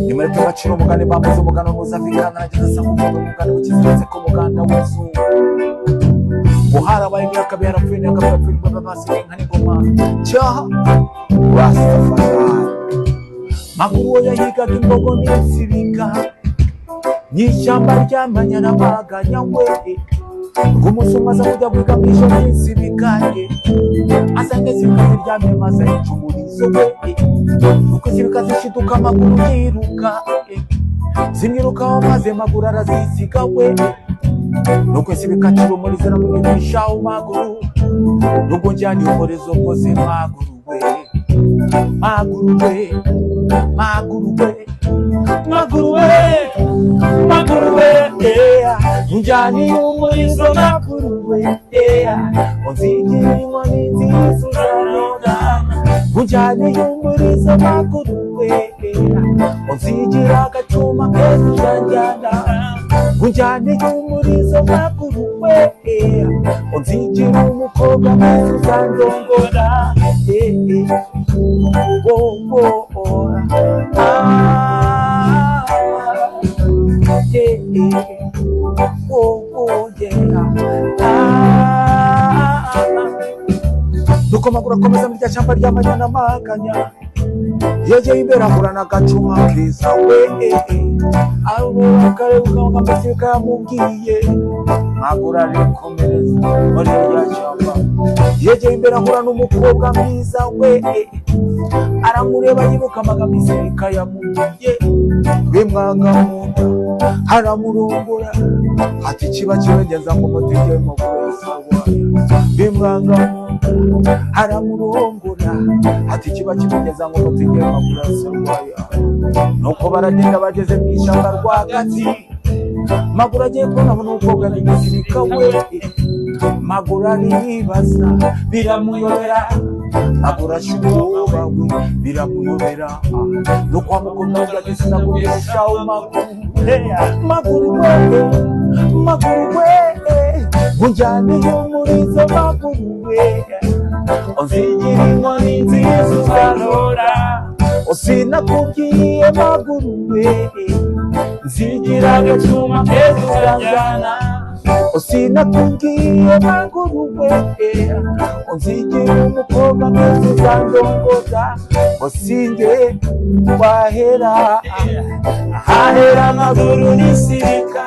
[SPEAKER 2] Nimereke bacira umugani bambuze umugani mpuzafurika, narageze asa nk'umugani ukiziritse ku muganda w'izuru. Buharabaye imyaka yarapfuye n'agapapuro basigaye nka n'ingoma cyaha Rastafari. Maguru we yahigaga imbogo n'izibika n'ishyamba ry'amanyana maganya we, umusuma aza kujya kwiga mu ijoro n'izibikanye, asanga izibikanye ryamye maze yicumurizo we, uko izibika zishiduka Maguru yiruka, zimwirukaho maze Maguru arazisiga we, nuko izibika kirumuriza namugisha Maguru, nubwo njyana umurezo rwose Maguru we, Maguru we, Maguru we, Maguru we, Maguru we, njyani umurizo Maguru we, unzigiri inkoni nziza uzarona, njyani umurizo Maguru we, unzigira agacuma keza uzanjyana, njyani umurizo Maguru we, unzigira umukobwa mwiza uzandongora, nuko Maguru akomeza muri rya shyamba ry'amanyana maganya, yegeye imbere ahura n'agacuma keza we, arubura akarebuka amasirika yamubwiye, Maguru arikomereza muri rya shyamba, yegeye imbere ahura n'umukobwa mwiza we, aramureba yibuka amagambo isirika yamubwiye, bimwanga mu nda aramurongora, ati kiba kibageza ngo mutegeye Maguru yasawaye, bimwanga mu nda aramurongora, ati kiba kibageza ngo mutegeye Maguru yasawaye. Nuko baragenda bageze mu ishyamba rwagati, Maguru agiye kubona n'umukobwa n'igizirika we, Maguru aribaza biramuyobera, Maguru ashuba we biramuyobera, nuko amukunda ugageze nakugesha Maguru we, Maguru we, unjyane umurizo Maguru we, unzigira inkoni nziza uzarora, sinakubwiye Maguru we, nzigira agacuma keza uzanjyana, sinakubwiye Maguru we, unzigira umukobwa mwiza uzandongoza, singe wahera ahera Maguru n'isirika.